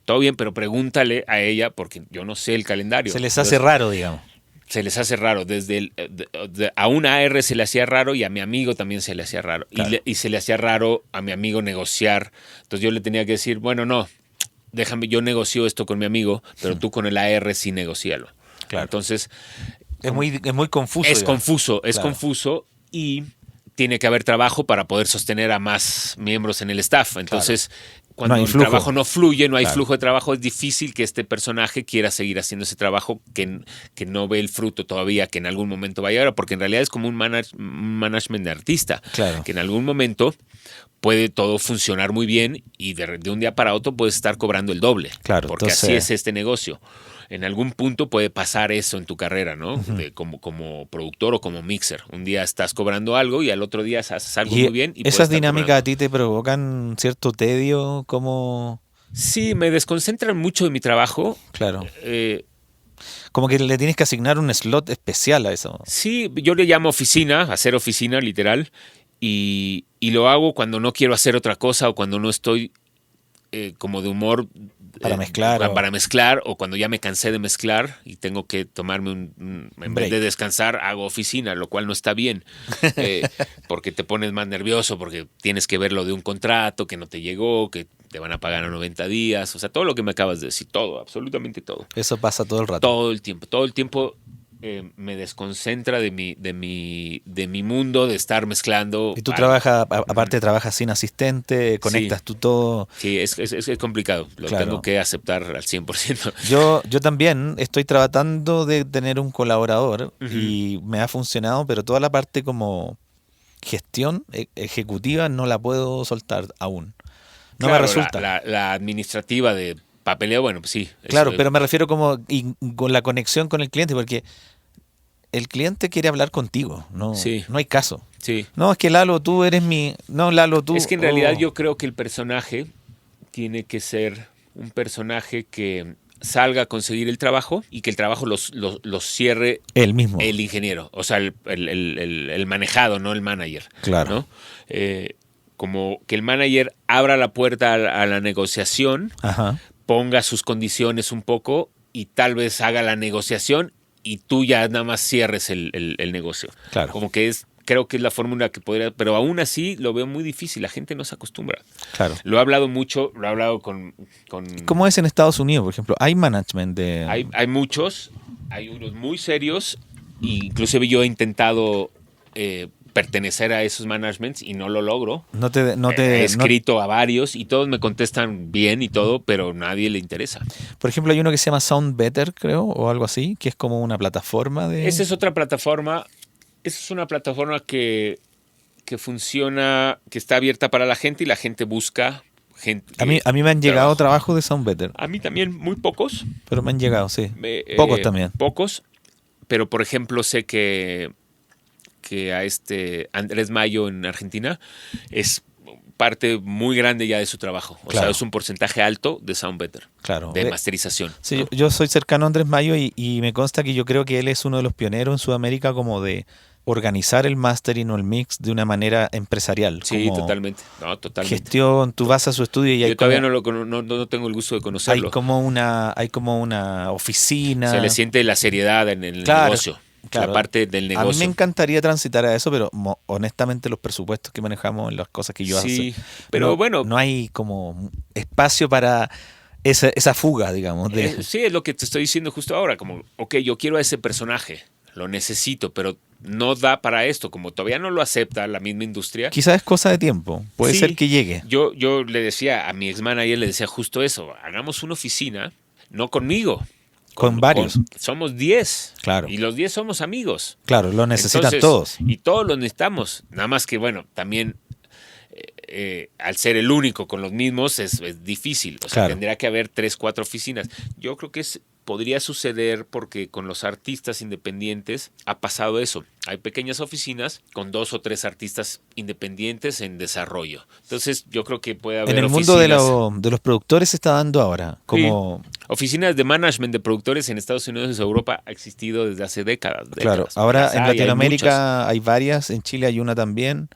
todo bien, pero pregúntale a ella, porque yo no sé el calendario. Se les hace raro, digamos. Se les hace raro. A una AR se le hacía raro, y a mi amigo también se le hacía raro. Claro. Y se le hacía raro a mi amigo negociar. Entonces yo le tenía que decir, bueno, no, déjame, yo negocio esto con mi amigo, pero tú con el AR sí negocialo. Claro. Entonces... Es muy confuso. Es confuso, y tiene que haber trabajo para poder sostener a más miembros en el staff. Entonces, cuando el trabajo no fluye, no hay flujo de trabajo, es difícil que este personaje quiera seguir haciendo ese trabajo que no ve el fruto todavía, que en algún momento va a llegar, porque en realidad es como un management de artista, que en algún momento puede todo funcionar muy bien y de un día para otro puedes estar cobrando el doble, porque entonces, así es este negocio. En algún punto puede pasar eso en tu carrera, ¿no? Como productor o como mixer. Un día estás cobrando algo y al otro día haces algo muy bien. Y ¿esas dinámicas a ti te provocan cierto tedio? Sí, me desconcentran mucho de mi trabajo. Claro. Como que le tienes que asignar un slot especial a eso. Sí, yo le llamo hacer oficina, literal. Y lo hago cuando no quiero hacer otra cosa o cuando no estoy como de humor para mezclar, o cuando ya me cansé de mezclar y tengo que tomarme en vez de descansar, hago oficina, lo cual no está bien, porque te pones más nervioso, porque tienes que ver lo de un contrato que no te llegó, que te van a pagar a 90 días, o sea, todo lo que me acabas de decir, todo, absolutamente todo. Eso pasa todo el rato. Todo el tiempo me desconcentra de mi mundo, de estar mezclando. Y tú aparte trabajas sin asistente, conectas tú todo. Sí, es complicado, lo tengo que aceptar al 100%. Yo también estoy tratando de tener un colaborador y me ha funcionado, pero toda la parte como gestión ejecutiva no la puedo soltar aún. No me resulta. La administrativa de papeleo, bueno, pues sí. Claro, pero me refiero como con la conexión con el cliente, porque el cliente quiere hablar contigo, no hay caso. Sí. No, es que Lalo, tú eres mi... No, Lalo, tú... Es que en realidad yo creo que el personaje tiene que ser un personaje que salga a conseguir el trabajo y que el trabajo los cierre Él mismo. el ingeniero, o sea, el manejado, no el manager. Claro. ¿No? Como que el manager abra la puerta a la negociación, Ajá. ponga sus condiciones un poco y tal vez haga la negociación y tú ya nada más cierres el negocio. Claro. Como que creo que es la fórmula que podría, pero aún así lo veo muy difícil, la gente no se acostumbra. Claro. Lo he hablado mucho, lo he hablado con ¿Cómo es en Estados Unidos, por ejemplo? ¿Hay management de...? Hay muchos, hay unos muy serios, inclusive yo he intentado pertenecer a esos managements y no lo logro. He escrito a varios y todos me contestan bien y todo, pero a nadie le interesa. Por ejemplo, hay uno que se llama Sound Better, creo, o algo así, que es como una plataforma de... Esa es otra plataforma. Esa es una plataforma que funciona, que está abierta para la gente y la gente busca gente. A mí me han llegado trabajos de Sound Better. A mí también, muy pocos. Pero me han llegado, sí. Pocos también. Pocos, pero por ejemplo sé que a Andrés Mayo en Argentina es parte muy grande ya de su trabajo. O sea, es un porcentaje alto de Sound Better. Claro. De masterización. Sí, ¿no? yo soy cercano a Andrés Mayo y me consta que yo creo que él es uno de los pioneros en Sudamérica como de organizar el mastering o el mix de una manera empresarial. Sí, como totalmente. No, totalmente. Gestión, tú vas a su estudio y hay yo todavía no tengo el gusto de conocerlo. Hay como una oficina. Se le siente la seriedad en el negocio. Claro. La parte del negocio. A mí me encantaría transitar a eso, pero honestamente los presupuestos que manejamos en las cosas que yo hago. Sí, pero bueno. No hay como espacio para esa fuga, digamos. Sí, es lo que te estoy diciendo justo ahora. Como, ok, yo quiero a ese personaje, lo necesito, pero no da para esto. Como todavía no lo acepta la misma industria. Quizás es cosa de tiempo. Puede ser que llegue. Yo le decía a mi ex manager, le decía justo eso. Hagamos una oficina, no conmigo. Con varios. Somos 10. Claro. Y los 10 somos amigos. Claro, lo necesitan todos. Y todos lo necesitamos. Nada más que, bueno, también al ser el único con los mismos es difícil. O sea, tendría que haber 3, 4 oficinas. Yo creo que podría suceder porque con los artistas independientes ha pasado eso. Hay pequeñas oficinas con 2 o 3 artistas independientes en desarrollo. Entonces yo creo que puede haber en el mundo de los productores se está dando ahora como... Sí. Oficinas de management de productores en Estados Unidos y Europa ha existido desde hace décadas. Claro, ahora en Latinoamérica hay varias, en Chile hay una también.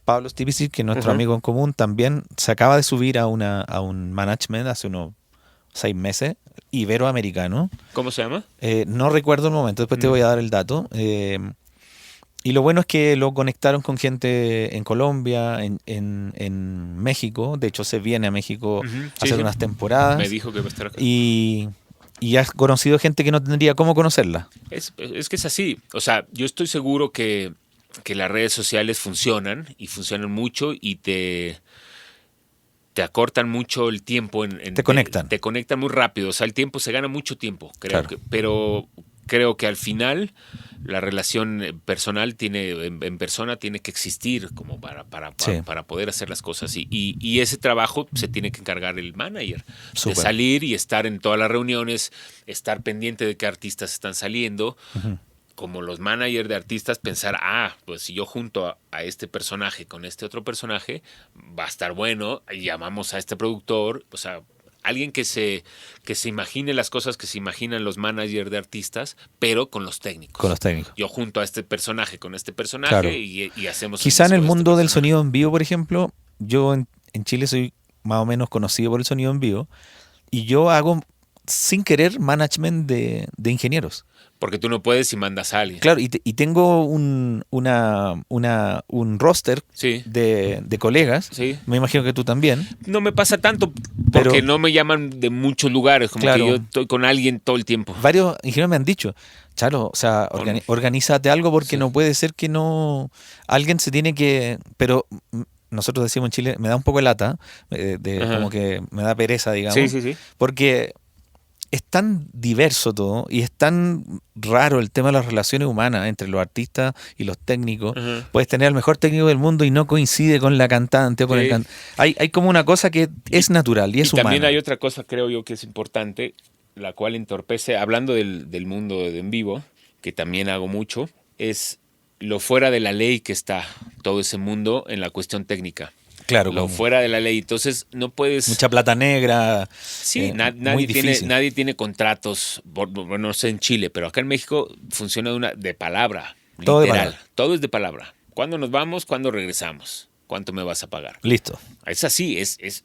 Pablo Stipicic, que es nuestro amigo en común, también se acaba de subir a un management hace unos 6 meses, iberoamericano. ¿Cómo se llama? No recuerdo el momento, después te voy a dar el dato. Y lo bueno es que lo conectaron con gente en Colombia, en México. De hecho, se viene a México hace unas temporadas. Me dijo que va a estar acá. Y has conocido gente que no tendría cómo conocerla. Es que es así. O sea, yo estoy seguro que las redes sociales funcionan y funcionan mucho y te acortan mucho el tiempo. Te conectan. Te conectan muy rápido. O sea, el tiempo se gana mucho tiempo. Pero creo que al final la relación personal en persona tiene que existir como para poder hacer las cosas. Y ese trabajo se tiene que encargar el manager. Súper. De salir y estar en todas las reuniones, estar pendiente de qué artistas están saliendo. Uh-huh. Como los managers de artistas, pensar, pues si yo junto a este personaje con este otro personaje, va a estar bueno, y llamamos a este productor, o sea, alguien que se imagine las cosas que se imaginan los managers de artistas, pero con los técnicos. Con los técnicos. Yo junto a este personaje con este personaje claro. y hacemos... Quizá en el mundo del sonido en vivo, por ejemplo, yo en Chile soy más o menos conocido por el sonido en vivo, y yo hago, sin querer, management de ingenieros. Porque tú no puedes si mandas a alguien. Claro, y tengo un roster de colegas. Sí. Me imagino que tú también. No me pasa tanto porque no me llaman de muchos lugares. Como que yo estoy con alguien todo el tiempo. Varios ingenieros me han dicho, Chalo, o sea, organízate algo porque no puede ser que no... Alguien se tiene que... Pero nosotros decimos en Chile, me da un poco de lata, como que me da pereza, digamos. Sí. Porque... es tan diverso todo y es tan raro el tema de las relaciones humanas entre los artistas y los técnicos. Uh-huh. Puedes tener al mejor técnico del mundo y no coincide con la cantante o con el cantante. Hay como una cosa que es natural y es humana. También hay otra cosa, creo yo, que es importante, la cual entorpece, hablando del mundo de en vivo, que también hago mucho, es lo fuera de la ley que está todo ese mundo en la cuestión técnica. Claro, lo fuera de la ley. Entonces no puedes... Mucha plata negra. Sí, muy difícil. nadie tiene contratos, bueno, no sé en Chile, pero acá en México funciona de palabra, Todo de literal. palabra. Todo es de palabra. ¿Cuándo nos vamos? ¿Cuándo regresamos? ¿Cuánto me vas a pagar? Listo. Es así, es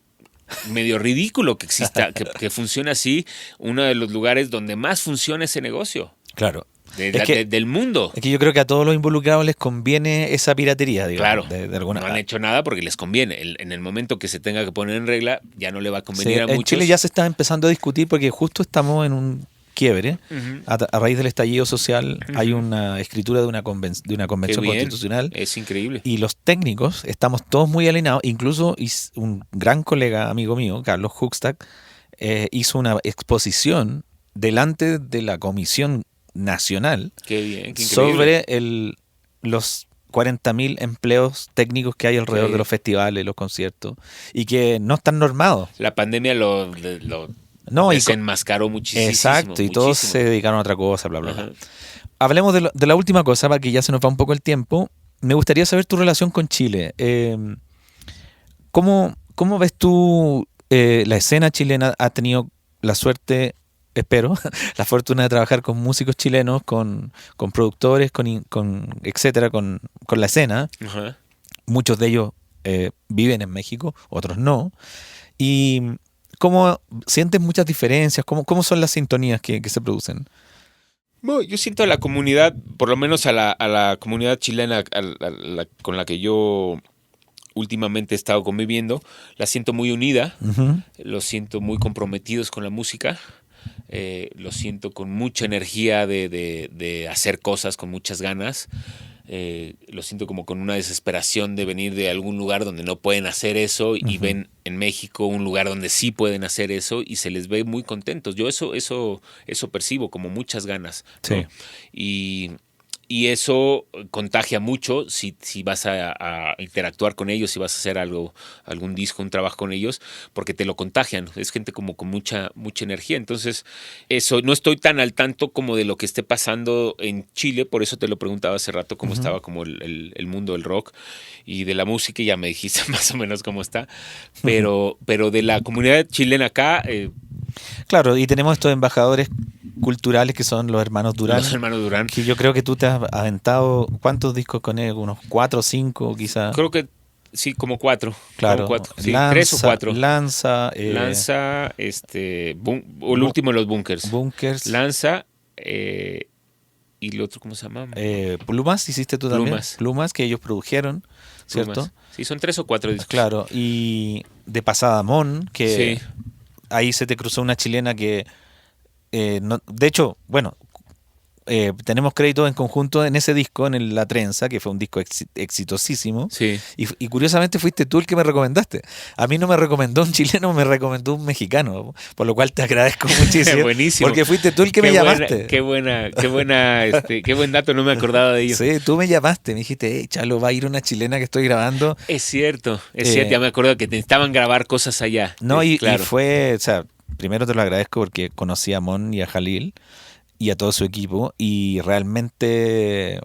medio ridículo que exista, que funcione así, uno de los lugares donde más funciona ese negocio. Claro. Del mundo. Es que yo creo que a todos los involucrados les conviene esa piratería, digamos. Claro, de alguna no han hecho nada porque les conviene. En el momento que se tenga que poner en regla, ya no le va a convenir a muchos. En Chile ya se está empezando a discutir porque justo estamos en un quiebre. A raíz del estallido social hay una escritura de una convención constitucional. Es increíble. Y los técnicos estamos todos muy alineados. Incluso un gran colega, amigo mío, Carlos Huxtag, hizo una exposición delante de la Comisión Nacional Qué bien, qué sobre los 40.000 empleos técnicos que hay alrededor de los festivales, los conciertos, y que no están normados. La pandemia lo desenmascaró muchísimo. Exacto, y todos se dedicaron a otra cosa, bla, bla, bla. Hablemos de la última cosa, para que ya se nos va un poco el tiempo. Me gustaría saber tu relación con Chile. ¿Cómo ves tú la escena chilena? ¿Has tenido la suerte, espero, la fortuna de trabajar con músicos chilenos, con productores, etcétera, con la escena? Ajá. Muchos de ellos viven en México, otros no. Y ¿cómo sientes muchas diferencias? ¿Cómo son las sintonías que se producen? Bueno, yo siento a la comunidad, por lo menos a la comunidad chilena con la que yo últimamente he estado conviviendo, la siento muy unida, los siento muy comprometidos con la música, los siento con mucha energía de hacer cosas, con muchas ganas. Lo siento como con una desesperación de venir de algún lugar donde no pueden hacer eso y ven en México un lugar donde sí pueden hacer eso y se les ve muy contentos. Yo eso percibo como muchas ganas, ¿no? Sí. Y eso contagia mucho si vas a interactuar con ellos, si vas a hacer algún disco, un trabajo con ellos, porque te lo contagian. Es gente como con mucha energía. Entonces, eso no estoy tan al tanto como de lo que esté pasando en Chile, por eso te lo preguntaba hace rato cómo estaba como el mundo del rock y de la música, y ya me dijiste más o menos cómo está. Pero de la comunidad chilena acá... Claro, y tenemos estos embajadores culturales que son los hermanos Durán. Los hermanos Durán. Que yo creo que tú te has aventado, ¿cuántos discos con ellos? ¿Unos 4 o 5 quizás? Creo que sí, como 4. Claro. Como 4. Sí, Lanza, 3 o 4. Lanza, o el último de los Bunkers. Lanza, y el otro, ¿cómo se llama? Plumas, hiciste tú también. Plumas, que ellos produjeron, ¿cierto? Plumas. Sí, son 3 o 4 discos. Claro, y de pasada Mon, que sí. Ahí se te cruzó una chilena que... de hecho, bueno, tenemos crédito en conjunto en ese disco, en La Trenza, que fue un disco exitosísimo. Sí. Y curiosamente fuiste tú el que me recomendaste. A mí no me recomendó un chileno, me recomendó un mexicano, por lo cual te agradezco muchísimo. Buenísimo. Porque fuiste tú el que me llamaste. Qué buen dato, no me acordaba de ello. Sí, tú me llamaste, me dijiste, Chalo, va a ir una chilena que estoy grabando. Es cierto, ya me acuerdo que necesitaban grabar cosas allá. No, claro. Y fue, o sea, primero te lo agradezco porque conocí a Mon y a Jalil y a todo su equipo, y realmente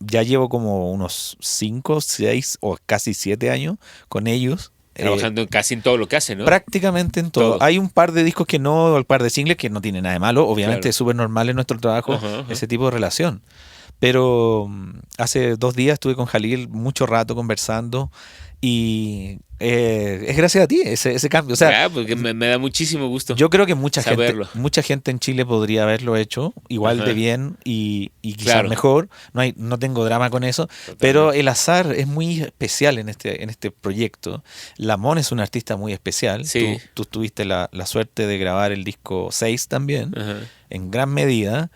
ya llevo como unos 5, 6 o casi 7 años con ellos. Trabajando casi en todo lo que hacen, ¿no? Prácticamente en todo. Hay un par de discos que no, un par de singles que no tiene nada de malo. Obviamente claro. Es súper normal en nuestro trabajo ese tipo de relación. Pero hace 2 días estuve con Jalil mucho rato conversando y es gracias a ti ese cambio. O sea, porque me da muchísimo gusto. Yo creo que mucha gente en Chile podría haberlo hecho igual de bien y quizás claro. mejor. No tengo drama con eso. Totalmente. Pero el azar es muy especial en este proyecto. Lamón es un artista muy especial. Sí. Tú tuviste la suerte de grabar el disco 6 también, en gran medida.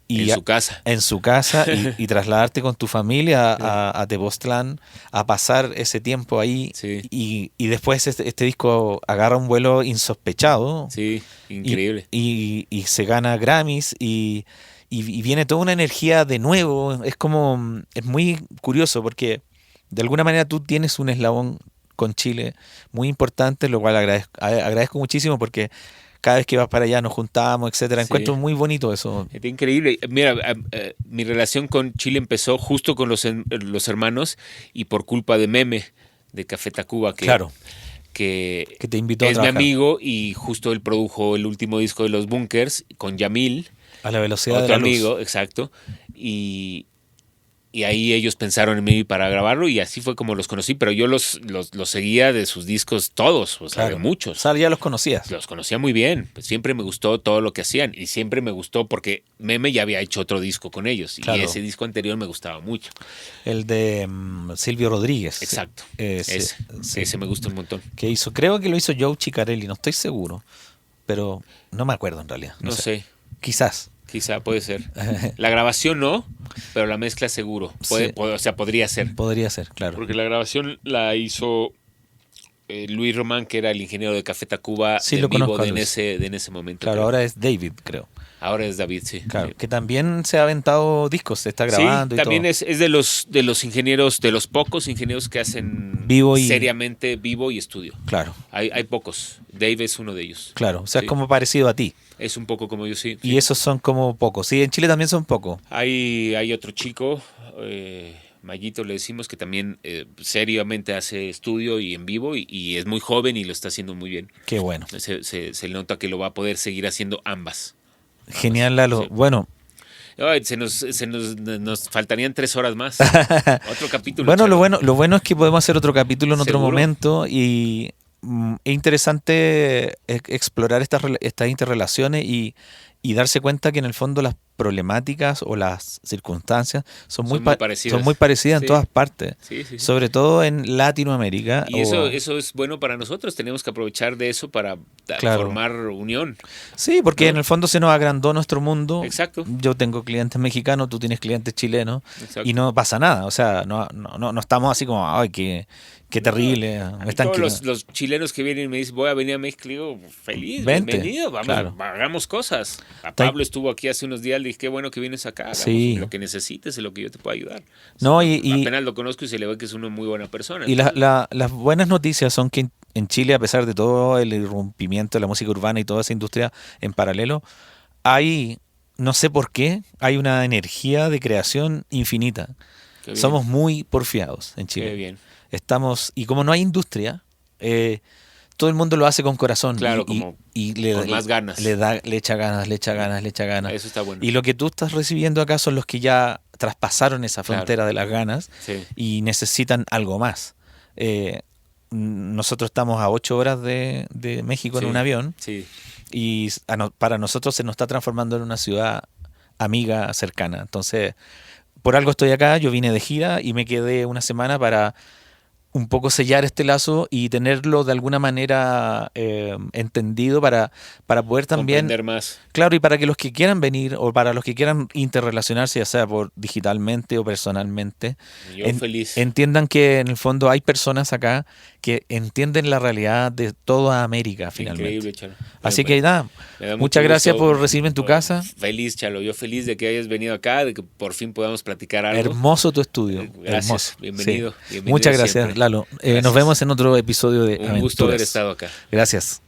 Y en su casa y trasladarte con tu familia a Tepoztlán, a pasar ese tiempo ahí. Sí. Y después este disco agarra un vuelo insospechado. Sí, increíble. Y se gana Grammys y viene toda una energía de nuevo. Es muy curioso porque de alguna manera tú tienes un eslabón con Chile muy importante, lo cual agradezco muchísimo porque cada vez que vas para allá nos juntamos, etcétera. Encuentro muy bonito eso. Es increíble. Mira, mi relación con Chile empezó justo con los hermanos y por culpa de Meme, de Café Tacuba, Claro, que que te invitó a es mi trabajar amigo y justo él produjo el último disco de Los Bunkers con Yamil, a la velocidad de otro la luz. amigo, exacto, y ahí ellos pensaron en mí para grabarlo y así fue como los conocí, pero yo los seguía de sus discos todos, o sea, de Claro. O muchos. sea, ya los conocías. Los conocía muy bien, pues siempre me gustó todo lo que hacían y siempre me gustó porque Meme ya había hecho otro disco con ellos Claro. y ese disco anterior me gustaba mucho. El de Silvio Rodríguez. Exacto, Ese, sí. ese me gusta un montón. Que hizo, creo que lo hizo Joe Chicarelli, no estoy seguro, pero no me acuerdo en realidad. No sé, Quizás. quizá puede ser. La grabación no, pero la mezcla seguro. Sí. O sea, podría ser. Podría ser, claro. Porque la grabación la hizo Luis Román, que era el ingeniero de Café Tacuba Sí, en lo vivo conozco a en Luis. ese momento. Claro, creo. ahora es David, creo. Ahora es David, sí. Claro, Sí. que también se ha aventado discos, se está grabando Sí, y también todo. es de los ingenieros, de los pocos ingenieros que hacen Vivo y- seriamente vivo y estudio. Claro, Hay pocos. Dave es uno de ellos. claro. O sea, Sí. es como parecido a ti. Es un poco como yo, sí. Y esos son como pocos. Sí, en Chile también son pocos. Hay otro chico, Mayito le decimos, que también seriamente hace estudio y en vivo y es muy joven y lo está haciendo muy bien. Qué bueno. Se nota que lo va a poder seguir haciendo ambas. Genial, Lalo. Sí. Bueno, Ay, nos faltarían 3 horas más. Otro capítulo. bueno, Chalo. lo bueno es que podemos hacer otro capítulo en otro ¿Seguro? momento y es interesante explorar estas interrelaciones y darse cuenta que en el fondo las problemáticas o las circunstancias son muy parecidas. son muy parecidas Sí. en todas partes, Sí, sí, sí. sobre todo en Latinoamérica. Y eso es bueno para nosotros. Tenemos que aprovechar de eso para Claro. formar unión. Sí, porque ¿no? en el fondo se nos agrandó nuestro mundo. Exacto. Yo tengo clientes mexicanos, tú tienes clientes chilenos Exacto. y no pasa nada. O sea, no estamos así como, ay, qué terrible. me están Todos quitando". los chilenos que vienen y me dicen, voy a venir a México, le digo, feliz, Vente, bienvenido, vamos, claro. hagamos cosas. A Pablo estuvo aquí hace unos días, le dije, qué bueno que vienes acá, hagamos Sí. lo que necesites, en lo que yo te pueda ayudar. No, O sea, y- apenas lo conozco y se le ve que es una muy buena persona. Y las buenas noticias son que en Chile, a pesar de todo el irrumpimiento de la música urbana y toda esa industria en paralelo, hay, no sé por qué, hay una energía de creación infinita. Qué bien, Somos muy porfiados en Chile. qué bien. Estamos, y como no hay industria, todo el mundo lo hace con corazón. Claro, y con más ganas. le echa ganas, le echa ganas, le echa ganas. Eso está bueno. Y lo que tú estás recibiendo acá son los que ya traspasaron esa Claro. frontera de las ganas Sí. y necesitan algo más. Nosotros estamos a 8 horas de México en Sí. un avión Sí, y para nosotros se nos está transformando en una ciudad amiga, cercana. Entonces, por algo estoy acá, yo vine de gira y me quedé una semana para un poco sellar este lazo y tenerlo de alguna manera entendido para poder también, comprender más. claro, y para que los que quieran venir o para los que quieran interrelacionarse, ya sea por digitalmente o personalmente, Yo feliz. entiendan que en el fondo hay personas acá que entienden la realidad de toda América finalmente. Increíble, Chalo. Así Bueno, que nada, me da muchas mucho gracias gusto. por recibirme en tu casa. Feliz, Chalo. Yo feliz de que hayas venido acá, de que por fin podamos platicar algo. Hermoso tu estudio. Gracias. Hermoso. Bienvenido. Sí. Bienvenido Muchas gracias, siempre. Lalo. Gracias. Nos vemos en otro episodio de Un gusto haber Aventuras. estado acá. Gracias.